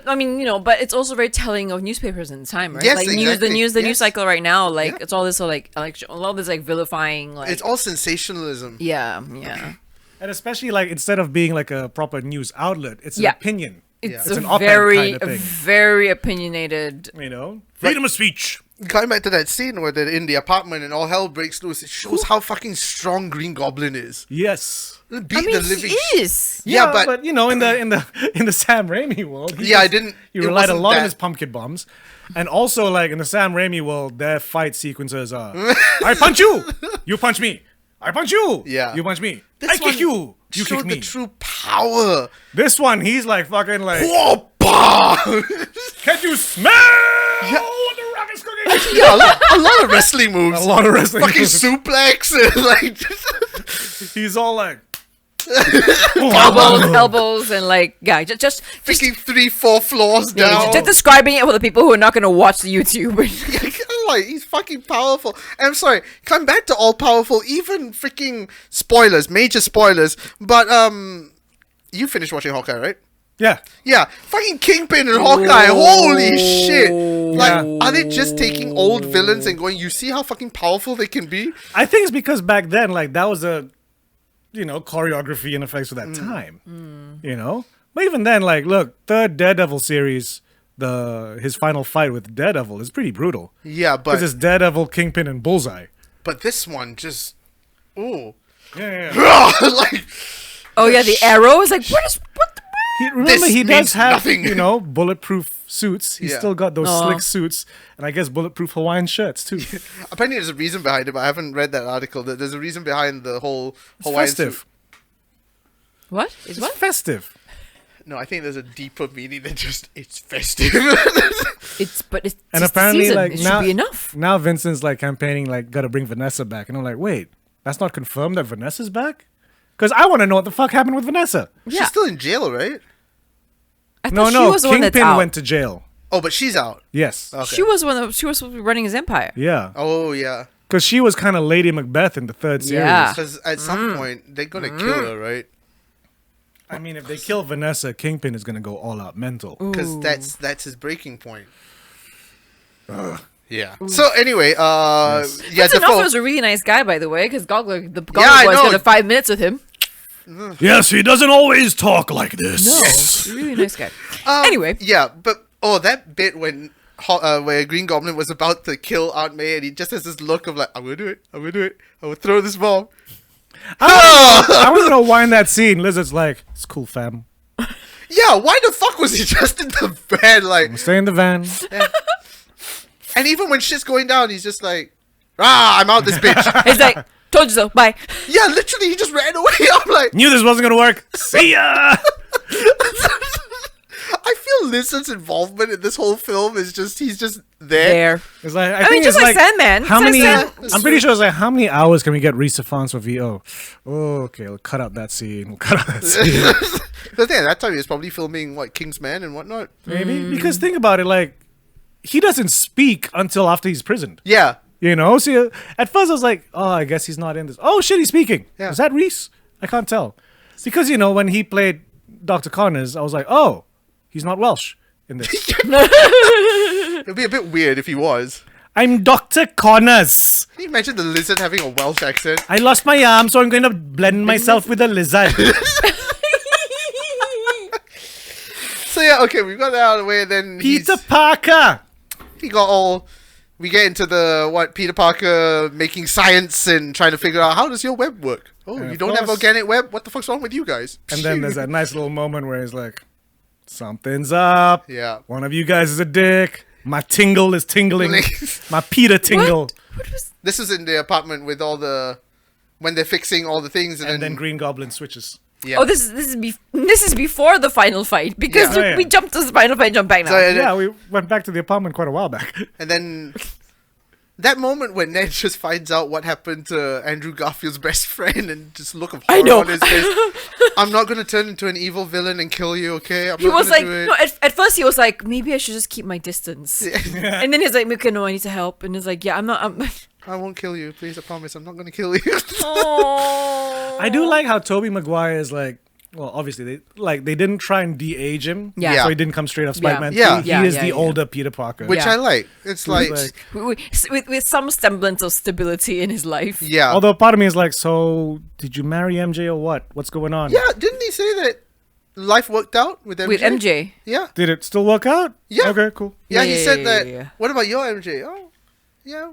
I mean, you know, but it's also very telling of newspapers in the time, right? Yes, like exactly. the news Yes. cycle right now, like Yeah. it's all this sort of, like a lot of this like vilifying, like It's all sensationalism. yeah. And especially, like, instead of being, like, a proper news outlet, it's an Yeah. opinion. It's It's a an op-ed very, kind of thing. very opinionated. You know? Freedom of speech. Going back to that scene where they're in the apartment and all hell breaks loose, it shows how fucking strong Green Goblin is. Yes. Beat I mean, the living he is. Yeah, but you know, in the Sam Raimi world, he Yeah, I just- didn't- He it relied a wasn't lot on that- his pumpkin bombs, and also like in the Sam Raimi world, their fight sequences are: I punch you, you punch me. I punch you, Yeah. you punch me. This I kick one you, you showed kick me. the true power. This one, he's like fucking like, Whoa, can you smell what the rock is cooking? yeah, a lot of wrestling moves. A lot of wrestling. Fucking moves. suplex and like He's all like, elbows, and like yeah, just freaking 3-4 floors yeah, down. just describing it for the people who are not going to watch the YouTube. Like he's fucking powerful. And I'm sorry, come back to all powerful, even freaking spoilers, major spoilers. But you finished watching Hawkeye, right? yeah. Yeah, fucking Kingpin and Hawkeye. Holy shit! Like, Yeah. are they just taking old villains and going? You see how fucking powerful they can be? I think it's because back then, like that was a, you know, choreography and effects for that time. You know, but even then, like, look, third Daredevil series, his final fight with Daredevil is pretty brutal. Yeah, Because but it's Daredevil, Kingpin, and Bullseye. this one just ooh, Yeah. like Oh yeah, the arrow is like what? Remember, This he does means have nothing. you know bulletproof suits. He's Yeah. still got those Aw. slick suits, and I guess bulletproof Hawaiian shirts too. apparently there's a reason behind it, but I haven't read that article. There's a reason behind the whole It's Hawaiian festive. suit. What is It's what? festive. No, I think there's a deeper meaning than just it's festive. It's And just the apparently, season. like it now, should be enough. now Vincent's like campaigning, like, gotta bring Vanessa back, and I'm like, wait, that's not confirmed that Vanessa's back, because I want to know what the fuck happened with Vanessa. Yeah, She's still in jail, right? I No, thought no, she was the one that's Kingpin out. went to jail. Oh, but she's out. Yes, Okay. She was she was supposed to be running his empire. yeah, Oh yeah. because she was kind of Lady Macbeth in the third series. Yeah. Because at some point they're gonna kill her, right? I mean, if they kill Vanessa, Kingpin is gonna go all out mental. Because that's his breaking point. Yeah. So anyway, yeah, Vincent Defoe. was a really nice guy, by the way, because the Goggler I boys know. got 5 minutes with him. Yes, he doesn't always talk like this. No, really nice guy. Anyway, Yeah, but that bit when where Green Goblin was about to kill Aunt May, and he just has this look of like, I'm gonna do it, I'm gonna throw this bomb. I want to know why in that scene Lizard's like, it's cool, fam. Yeah, why the fuck was he just in the van? Like, Stay in the van. and even when shit's going down, he's just like, I'm out this bitch. he's like, told you so, bye. Yeah, literally, he just ran away. I'm like, Knew this wasn't gonna work. See ya. I feel Lizard's involvement in this whole film is just, he's just there. It's like I mean, think just it's like Sandman. How It's like many? I'm pretty sure it's like how many hours can we get Risa Fonz for VO? Oh, okay, we'll cut out that scene. We'll cut out that scene. The thing at that time, he was probably filming, what, Kingsman and whatnot. Maybe because think about it, like he doesn't speak until after he's prisoned. Yeah. You know, see, at first I was like, oh, I guess he's not in this. Oh shit, he's speaking. Yeah. Is that Reese? I can't tell. Because, you know, when he played Dr. Connors, I was like, oh, he's not Welsh in this. It'd be a bit weird if he was. I'm Dr. Connors. Can you imagine the lizard having a Welsh accent? I lost my arm, so I'm going to blend myself with a lizard. So yeah, okay, we got that out of the way, and then Peter Parker. he got all... We get into the, Peter Parker making science and trying to figure out, how does your web work? Oh, And you of don't have course- organic web? What the fuck's wrong with you guys? And then there's that nice little moment where he's like, something's up. Yeah. One of you guys is a dick. My tingle is tingling. My Peter tingle. What was? This is in the apartment with all the... When they're fixing all the things, and, And then Green Goblin switches. Yeah. Oh, this is before the final fight because Yeah. we jumped to the final fight. Jump back now. So, Yeah, we went back to the apartment quite a while back. And then... That moment when Ned just finds out what happened to Andrew Garfield's best friend and just look of I horror know. on his face. I'm not going to turn into an evil villain and kill you, okay? I'm He not was gonna like, do it. no, at first he was like, maybe I should just keep my distance. And then he's like, okay, no, I need to help. And he's like, yeah, I'm not. I won't kill you, please. I promise. I'm not going to kill you. Oh. I do like how Tobey Maguire is like, well, obviously they didn't try and de-age him, Yeah. so he didn't come straight off Yeah. Spider-Man. Yeah. He Yeah, is yeah, the yeah. older Peter Parker. Which Yeah. I like. It's like... with some semblance of stability in his life. Yeah. Although part of me is like, so did you marry MJ or what? What's going on? Yeah, didn't he say that life worked out with MJ? With MJ. Yeah. Did it still work out? Yeah. Okay, cool. Yeah, Yeah, he yeah, said yeah, that. yeah, yeah. What about your MJ? Oh, yeah,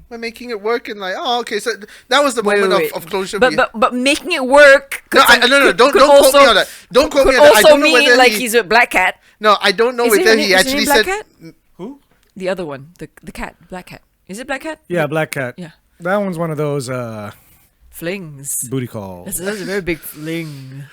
we're making it work, and like, oh, okay. So that was the Wait, moment wait. Of closure. But making it work. no, don't quote me on that. Don't quote Could me on that. I also don't know mean whether like he, he's with Black Cat. No, I don't know Is whether it he her actually name Black said. Cat? Who? The other one, the cat, Black Cat. Is it Black Cat? Yeah, Black Cat. Yeah. That one's one of those Flings. booty calls. That's a very big fling.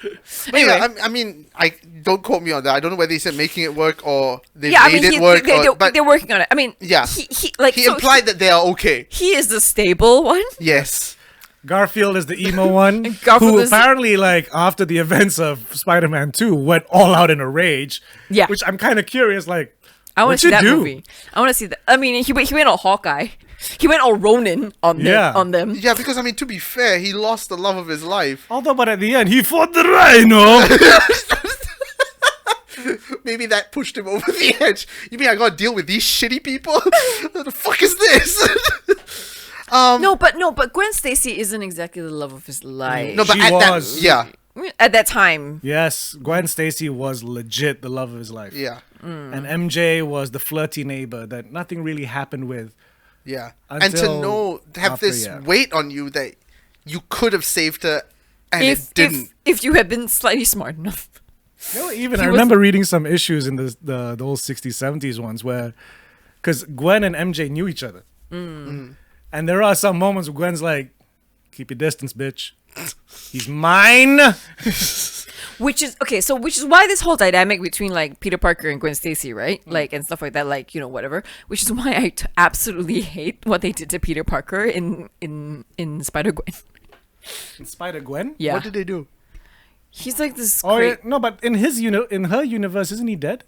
But yeah, Anyway. I mean, I don't quote me on that. I don't know whether he said making it work or they Yeah, I made mean, it work. But they're working on it. I mean, Yeah. he like he so implied that they are okay. he is the stable one. Yes. Garfield is the emo one, Garfield who is- apparently, like, after the events of Spider-Man 2, went all out in a rage. Yeah. Which I'm kind of curious, like, I want what'd to see you that do? movie. I want to see that. I mean, he went all Hawkeye. He went all Ronin on them. Yeah. On them. Yeah, because I mean, to be fair, he lost the love of his life. Although, but at the end, he fought the rhino. Maybe that pushed him over the edge. You mean I gotta deal with these shitty people? What the fuck is this? No, but Gwen Stacy isn't exactly the love of his life. No, but She at was. that, yeah, At that time. Yes, Gwen Stacy was legit the love of his life. yeah, And MJ was the flirty neighbor that nothing really happened with. yeah. And to Until know, have after, this yeah. weight on you that you could have saved her, and If it didn't. if you had been slightly smart enough. No, even He I was- remember reading some issues in the old 60s, 70s ones where, because Gwen and MJ knew each other. And there are some moments where Gwen's like, keep your distance, bitch. He's mine. Which is why this whole dynamic between like Peter Parker and Gwen Stacy, right? Like and stuff like that, like, you know, whatever. Which is why I absolutely hate what they did to Peter Parker in Spider-Gwen. In Spider-Gwen? Yeah. What did they do? He's like this Oh, yeah, no, but in in her universe, isn't he dead?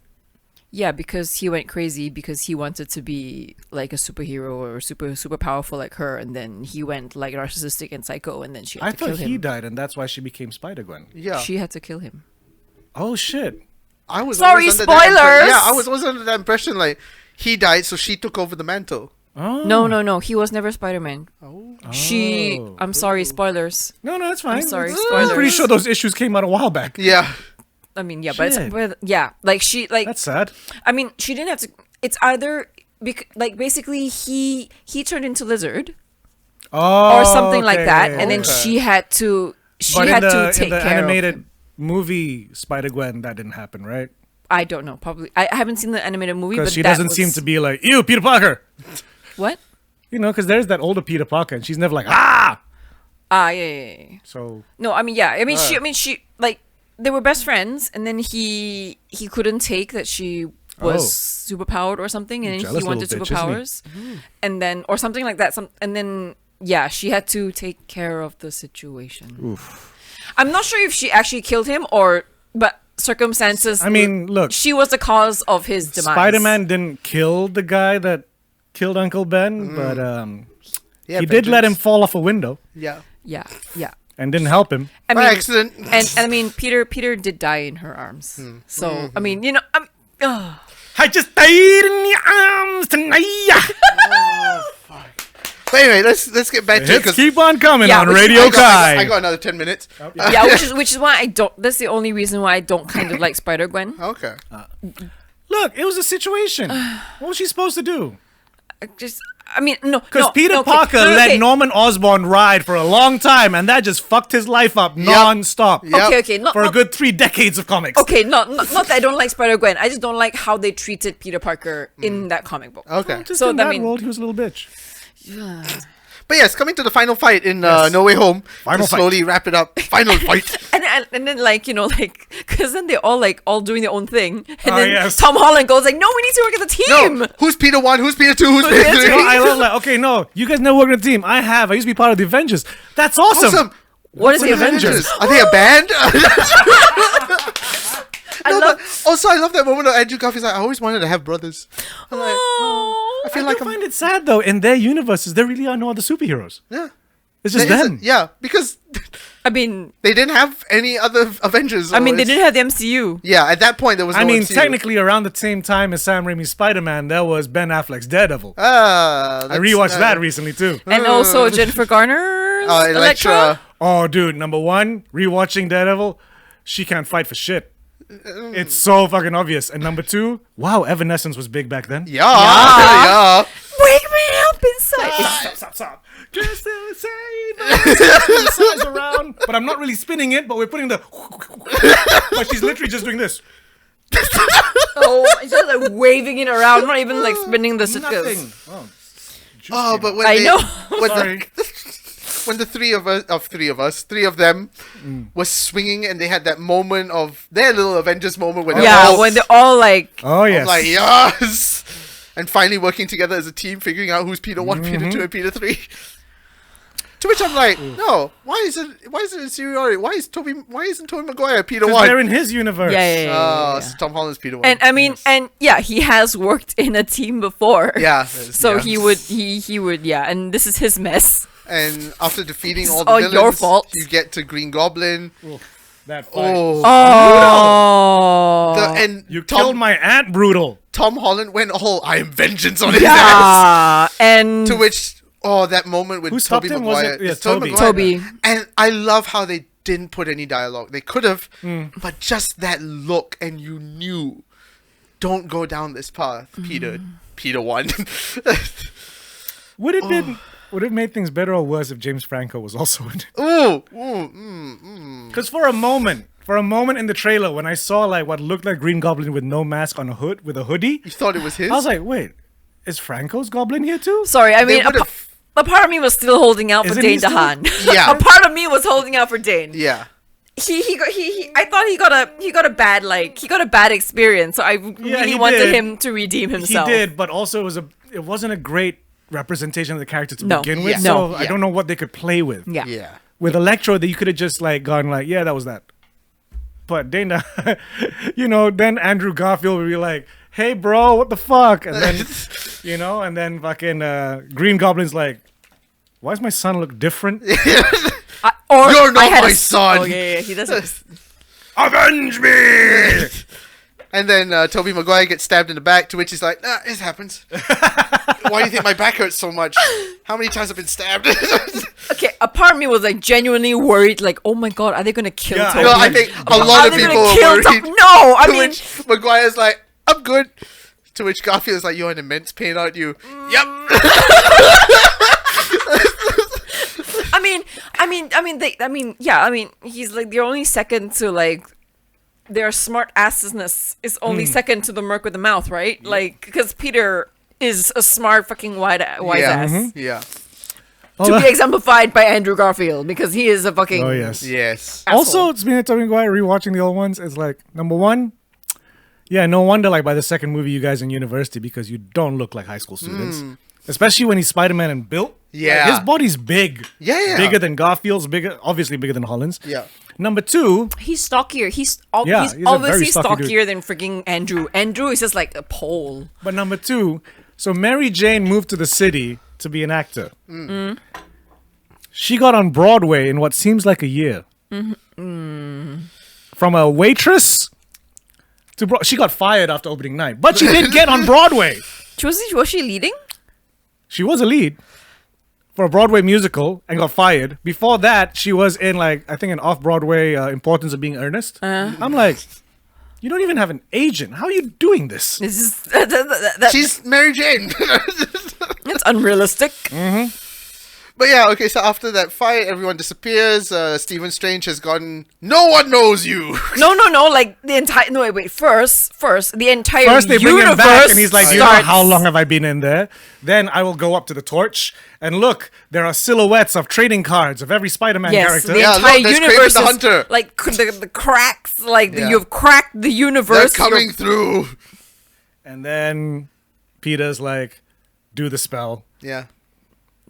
Yeah, because he went crazy because he wanted to be like a superhero or super powerful like her, and then he went like narcissistic and psycho, and then she had I to kill thought he him. died, and that's why she became Spider-Gwen. Yeah, She had to kill him. Oh, shit. I was Sorry, always under that spoilers! yeah, I was always under that impression like he died, so she took over the mantle. No. He was never Spider-Man. Oh. I'm sorry, spoilers. No, that's fine. I'm sorry, I'm spoilers. pretty sure those issues came out a while back. Yeah. I mean, yeah, Shit. but yeah, like That's sad. I mean, she didn't have to. It's either like basically he turned into Lizard Oh, or something like okay, that, okay, and then okay. she had to But in the, take in the care animated of him. movie Spider-Gwen, that didn't happen, right? I don't know. Probably I haven't seen the animated movie, but Because she that doesn't seem was- to be like, ew, Peter Parker. What? You know, because there's that older Peter Parker, and she's never like, ah. Yeah. So No, I mean, yeah. I mean, she like they were best friends, and then he couldn't take that she was superpowered or something, and then Jealous he wanted little bitch, isn't he? superpowers, and then or something like that. And then yeah, she had to take care of the situation. oof. I'm not sure if she actually killed him but circumstances. I mean, look, she was the cause of his demise. Spider-Man didn't kill the guy that killed Uncle Ben, but Yeah. he did let him vengeance. fall off a window Yeah. Yeah. and didn't help him. I By mean, accident. and I mean, Peter did die in her arms. So I mean, I just died in your arms tonight. But anyway, let's get back to it. Hits 'Cause keep on coming Yeah, on which- Radio I Kai. got another 10 minutes. yeah, which is why I don't. That's the only reason why I don't kind of like Spider Gwen. Okay. Look, it was a situation. What was she supposed to do? I mean, no, Because no, Peter no, okay, Parker no, no, let okay. Norman Osborn ride for a long time, and that just fucked his life up non-stop Yep. Okay, not, for a not- good 3 decades of comics. okay, not that I don't like Spider Gwen. I just don't like how they treated Peter Parker in that comic book. Okay. Just So, in I that mean- world, he was a little bitch. But yes, coming to the final fight in No Way Home. Final to slowly wrap it up. Final fight. And then like because then they're all doing their own thing, and Ah, then yes. Tom Holland goes like, no, we need to work as a team. No, who's Peter 1? Who's Peter 2? Who's Peter Peter 3? No, I love that. Okay, no, you guys never worked in a team. I have. I used to be part of the Avengers. That's awesome. Awesome. What is the What are Avengers? Are they a band? I No, love. but also I love that moment of Andrew Garfield's like, I always wanted to have brothers. I'm like, Oh. I feel I like do I'm... find it sad though. In their universes, there really are no other superheroes. Yeah. It's just There them. isn't- Yeah, because I mean, they didn't have any other Avengers. they or it's- didn't have the MCU. Yeah, at that point there was no I mean, MCU. technically, around the same time as Sam Raimi's Spider-Man, there was Ben Affleck's Daredevil. Ah, I rewatched that recently too. And also Jennifer Garner's Elektra. Elektra. Oh, dude, number one, rewatching Daredevil, she can't fight for shit. It's so fucking obvious. And number two, wow, Evanescence was big back then. Yeah, yeah. Wake me up inside. Stop. Just the size around. But I'm not really spinning it, but we're putting the. But she's literally just doing this. Oh, it's just like waving it around, not even like spinning the Nothing. Oh, Oh, but when I they, know. when sorry. when the three of them was swinging and they had that moment of their little Avengers moment when Yeah, when they're all like, Oh, yes. like yes, and finally working together as a team, figuring out who's Peter 1, Peter 2, and Peter 3. To which I'm like, no, why is it inferiority? Why isn't Tobey Maguire Peter 'Cause 1? they're in his universe. yeah. So Tom Holland's Peter 1. And I mean, and yeah, he has worked in a team before. yeah. So yeah. he would, yeah, and this is his mess. And after defeating It's all the all villains, your fault. you get to Green Goblin. That fight. Oh, Oh. and You killed my aunt, brutal. Tom Holland went all, I am vengeance on his ass. Yeah, and To which, that moment with Who stopped Tobey him? Was Maguire. it- yeah, It's Tobey Tobey. Maguire. Tobey. And I love how they didn't put any dialogue. They could have, but just that look, and you knew, don't go down this path, Peter. Peter 1. Would it have made things better or worse if James Franco was also in it? Ooh. Because for a moment in the trailer, when I saw like what looked like Green Goblin with no mask on a hood with a hoodie, You thought it was his? I was like, wait, is Franco's Goblin here too? sorry, I mean, would've- a part of me was still holding out for Isn't he Dane still- DeHaan. Yeah. A part of me was holding out for Dane. yeah. I thought he got a bad experience, so I really he wanted did. him to redeem himself. He did, but also it wasn't a great representation of the character to No. begin with. Yeah. So No. I don't know what they could play with. Yeah. Yeah. With Electro, that you could have just like gone like, yeah, that was that. But Dana, then Andrew Garfield would be like, hey bro, what the fuck? And then and then fucking Green Goblin's like, why does my son look different? You're not my son. Oh yeah, he doesn't. Avenge me! And then Tobey Maguire gets stabbed in the back, to which he's like, it happens. Why do you think my back hurts so much? How many times I've been stabbed? Okay, a part of me was like genuinely worried, like, oh my god, are they gonna kill Toby? No, I think a lot of people were worried. No, I To mean, which Maguire's like, I'm good. To which Garfield's like, you're in immense pain, aren't you? Yep. he's like the only second to like their smart assness is only second to the merc with the mouth, right? Like, because Peter is a smart fucking wise ass. Yeah. To be exemplified by Andrew Garfield, because he is a fucking Yes. asshole. Also, speaking of Tobey Maguire, rewatching the old ones is like, number one, yeah, no wonder like by the second movie you guys in university, because you don't look like high school students. Especially when he's Spider-Man and built. Yeah. Like, his body's big. Yeah. Bigger than Garfield's, obviously bigger than Holland's. Yeah. Number two, he's stockier. He's a very obviously stocky stockier than freaking Andrew. Andrew is just like a pole. but number two, so Mary Jane moved to the city to be an actor. She got on Broadway in what seems like a year. From a waitress to she got fired after opening night, but she did get on Broadway. Was she leading? She was a lead for a Broadway musical and got fired. Before that, she was in like I think an off-Broadway Importance of Being Earnest. I'm like, you don't even have an agent. How are you doing this? This is She's Mary Jane. that's unrealistic. But yeah, okay, so after that fight, everyone disappears. Stephen Strange has gotten... No one knows you! No, like the entire... No, wait, first, the entire First they bring him back and he's like, you know starts- how long have I been in there? Then I will go up to the torch and look, there are silhouettes of trading cards of every Spider-Man Yes, character. the Yeah, entire look, there's universe Kraven the is Hunter. like the cracks, like Yeah. you've cracked the They're universe. coming through! And then Peter's like, do the spell. Yeah.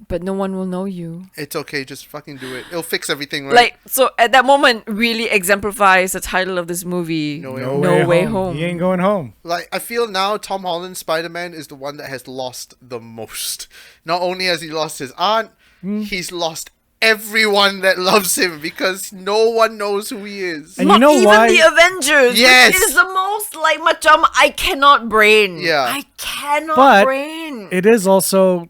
But no one will know you. It's okay, just fucking do it. It'll fix everything, right? Like, so at that moment really exemplifies the title of this movie. No Way No, Home. way, Way home. Home. He ain't going home. Like, I feel now Tom Holland's Spider-Man is the one that has lost the most. Not only has he lost his aunt, he's lost everyone that loves him because no one knows who he is. And Not you know even why? the Avengers. Yes. Which is the most like macam I cannot brain. Yeah. I cannot But brain. it is also,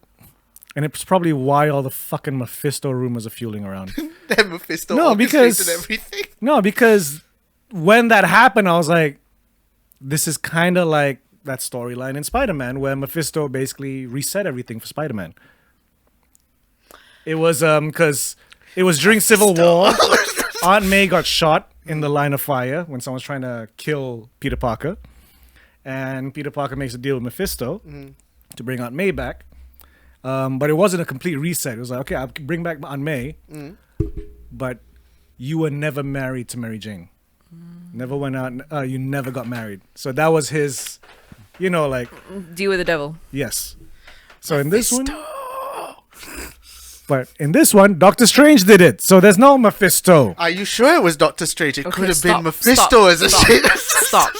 and it's probably why all the fucking Mephisto rumors are fueling around. That Mephisto No, orchestrated because- everything. No, because when that happened, I was like, this is kind of like that storyline in Spider-Man where Mephisto basically reset everything for Spider-Man. It was because it was during Civil War. Aunt May got shot in the line of fire when someone's trying to kill Peter Parker. And Peter Parker makes a deal with Mephisto to bring Aunt May back. But it wasn't a complete reset. It was like, okay, I'll bring back Aunt May, but you were never married to Mary Jane. Never went out. You never got married. So that was his, like, Deal with the devil. yes. So in this one, but in this one, Doctor Strange did it. So there's no Mephisto. Are you sure it was Doctor Strange? It could have stop, been Mephisto as a shit. Stop.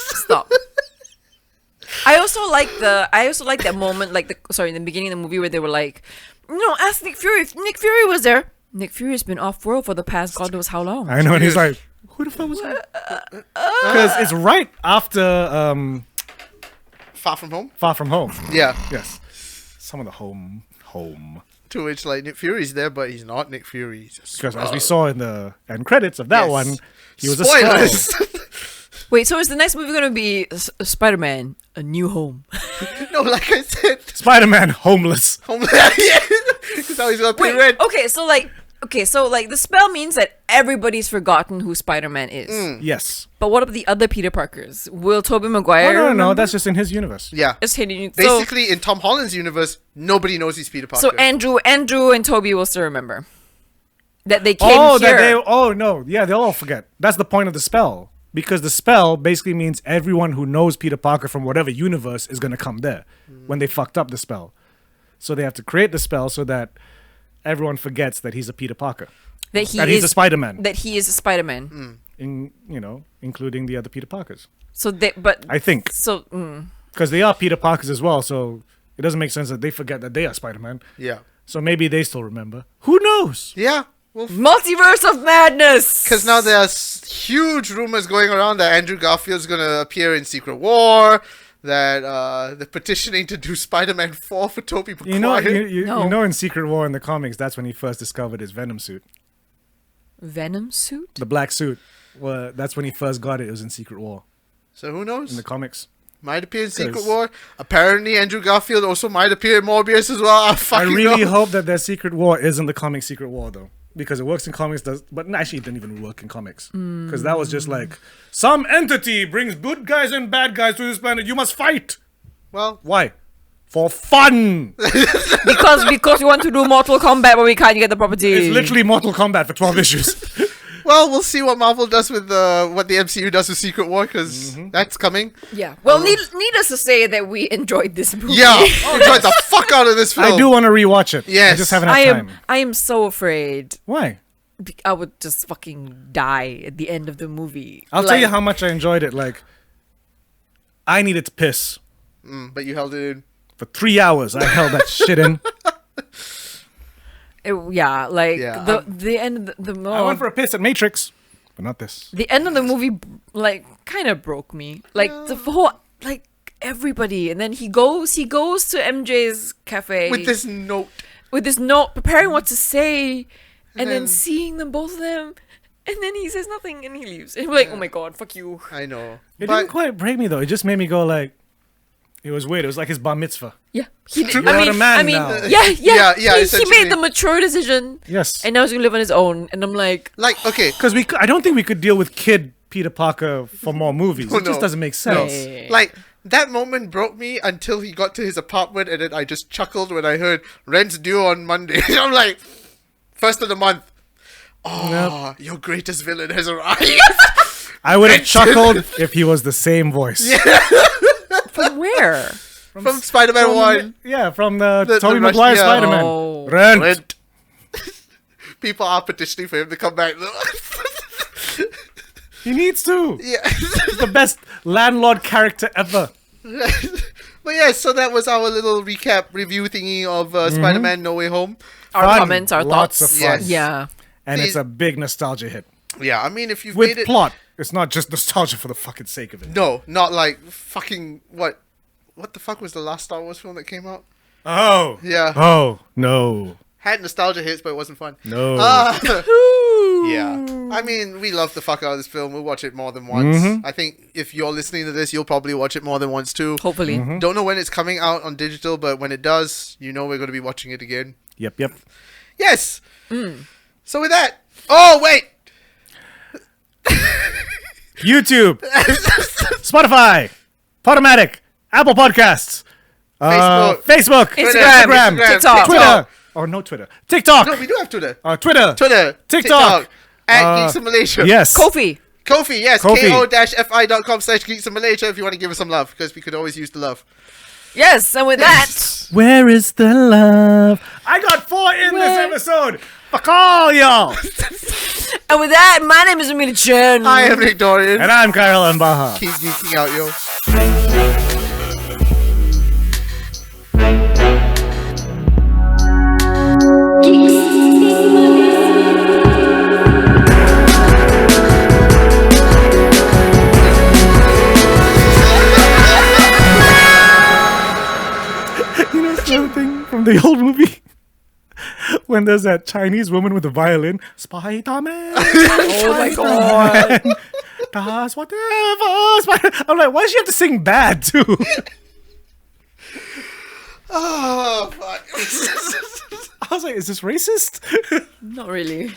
I also like that moment, like in the beginning of the movie where they were like, no, ask Nick Fury. If Nick Fury was there. Nick Fury's been off world for the past God knows how long. I know, and he's like, who the fuck was that? Because it's right after Far From Home? Far From Home. Yeah. Yes. Some of the home. To which, like, Nick Fury's there, but he's not Nick Fury. He's a Because as Skrull. we saw in the end credits of that Yes. one, he was a Spoilers! Skrull. Wait, so is the next movie gonna be Spider-Man: A New Home? No, like I said, Spider-Man homeless. yeah, because now he's got to pay Wait, rent. okay, so the spell means that everybody's forgotten who Spider-Man is. Yes. But what about the other Peter Parkers? Will Tobey Maguire? No. remember? That's just in his universe. Yeah. Just hitting. Basically, in Tom Holland's universe, nobody knows he's Peter Parker. So Andrew and Toby will still remember that they came here. They'll all forget. That's the point of the spell. Because the spell basically means everyone who knows Peter Parker from whatever universe is going to come there when they fucked up the spell. So they have to create the spell so that everyone forgets that he's a Peter Parker. that he That is he's a Spider-Man. That he is a Spider-Man. Including the other Peter Parkers. So I think. so. Because they are Peter Parkers as well, so it doesn't make sense that they forget that they are Spider-Man. Yeah. So maybe they still remember. Who knows? Yeah. Multiverse of Madness. Because now there's huge rumors going around that Andrew Garfield's going to appear in Secret War, that they're petitioning to do Spider-Man 4 for Tobey Maguire. You know, in Secret War in the comics, that's when he first discovered his Venom suit. Venom suit? The black suit. Well, that's when he first got it. It was in Secret War So who knows? in the comics. Might appear in Secret 'Cause- War. Apparently, Andrew Garfield also might appear in Morbius as well. I really hope that their Secret War isn't the comic Secret War, though. Because it works in comics, but actually it didn't even work in comics. Because that was just like, some entity brings good guys and bad guys to this planet. You must fight. Well, Why? For fun. because we want to do Mortal Kombat, but we can't get the property. It's literally Mortal Kombat for 12 issues. we'll see what Marvel does with what the MCU does with Secret War, because that's coming. Yeah. Well, needless to say that we enjoyed this movie. Yeah, enjoyed the fuck out of this film. I do want to rewatch it. Yes. I just haven't had time. I am so afraid Why? I would just fucking die at the end of the movie. I'll tell you how much I enjoyed it. Like, I needed to piss. But you held it in. For 3 hours, I held that shit in. The end of I went for a piss at Matrix, but not this. the end of the movie like kind of broke me. Like the whole like everybody, and then he goes to MJ's cafe With this note. preparing what to say, and then seeing them, both of them, and then he says nothing and he leaves. And we're like, oh my god, fuck you. I know. It But didn't quite break me though. It just made me go like, it was weird. It was like his bar mitzvah. Yeah, he did. You're a man now. Yeah, He essentially. made the mature decision, Yes. and now he's gonna live on his own. And I'm like, okay. Because I don't think we could deal with kid Peter Parker for more movies. Oh, It just no. doesn't make sense. Like, that moment broke me until he got to his apartment, and then I just chuckled when I heard rent's due on Monday. I'm like, first of the month. Oh, your greatest villain has arrived. I would have chuckled if he was the same voice. from where? From Spider-Man 1. Yeah, from the The Tobey Rush- Maguire yeah. Spider-Man. Oh. Rent. Rent. People are petitioning for him to come back. He needs to. Yeah. He's the best landlord character ever. But yeah, so that was our little recap review thingy of Spider-Man No Way Home. Our Fun. comments, our Lots thoughts. of fun. Yes. Yeah. And These- it's a big nostalgia hit. Yeah, I mean, if you've With made it... plot. It's not just nostalgia for the fucking sake of it. No, not like fucking... What the fuck was the last Star Wars film that came out? Oh. Yeah. Oh, no. Had nostalgia hits, but it wasn't fun. No. Yeah. I mean, we love the fuck out of this film. We'll watch it more than once. I think if you're listening to this, you'll probably watch it more than once too. Hopefully. Don't know when it's coming out on digital, but when it does, you know we're going to be watching it again. Yep. Yes! So with that... Oh, wait! YouTube. Spotify. Podomatic. Apple Podcasts. Facebook. Instagram. TikTok. Twitter. Or no Twitter. TikTok. No, we do have Twitter. Twitter. TikTok. At Geeks in Malaysia. Yes. Kofi. Kofi, yes. Ko-fi. ko-fi.com/Geeks in Malaysia if you want to give us some love, because we could always use the love. Yes, and with that, Where is the love? I got 4 in this episode. Fuck all y'all. my name is Amelia Chen. I am Nick Dorian. And I'm Kyle Mbaha. Keep geeking out, yo. Geeks in Malaysia. You know something from the old movie? When there's that Chinese woman with a violin, Spider-Man. Oh my god. Does whatever. I'm like, why does she have to sing bad too? Oh, fuck. I was like, is this racist? Not really.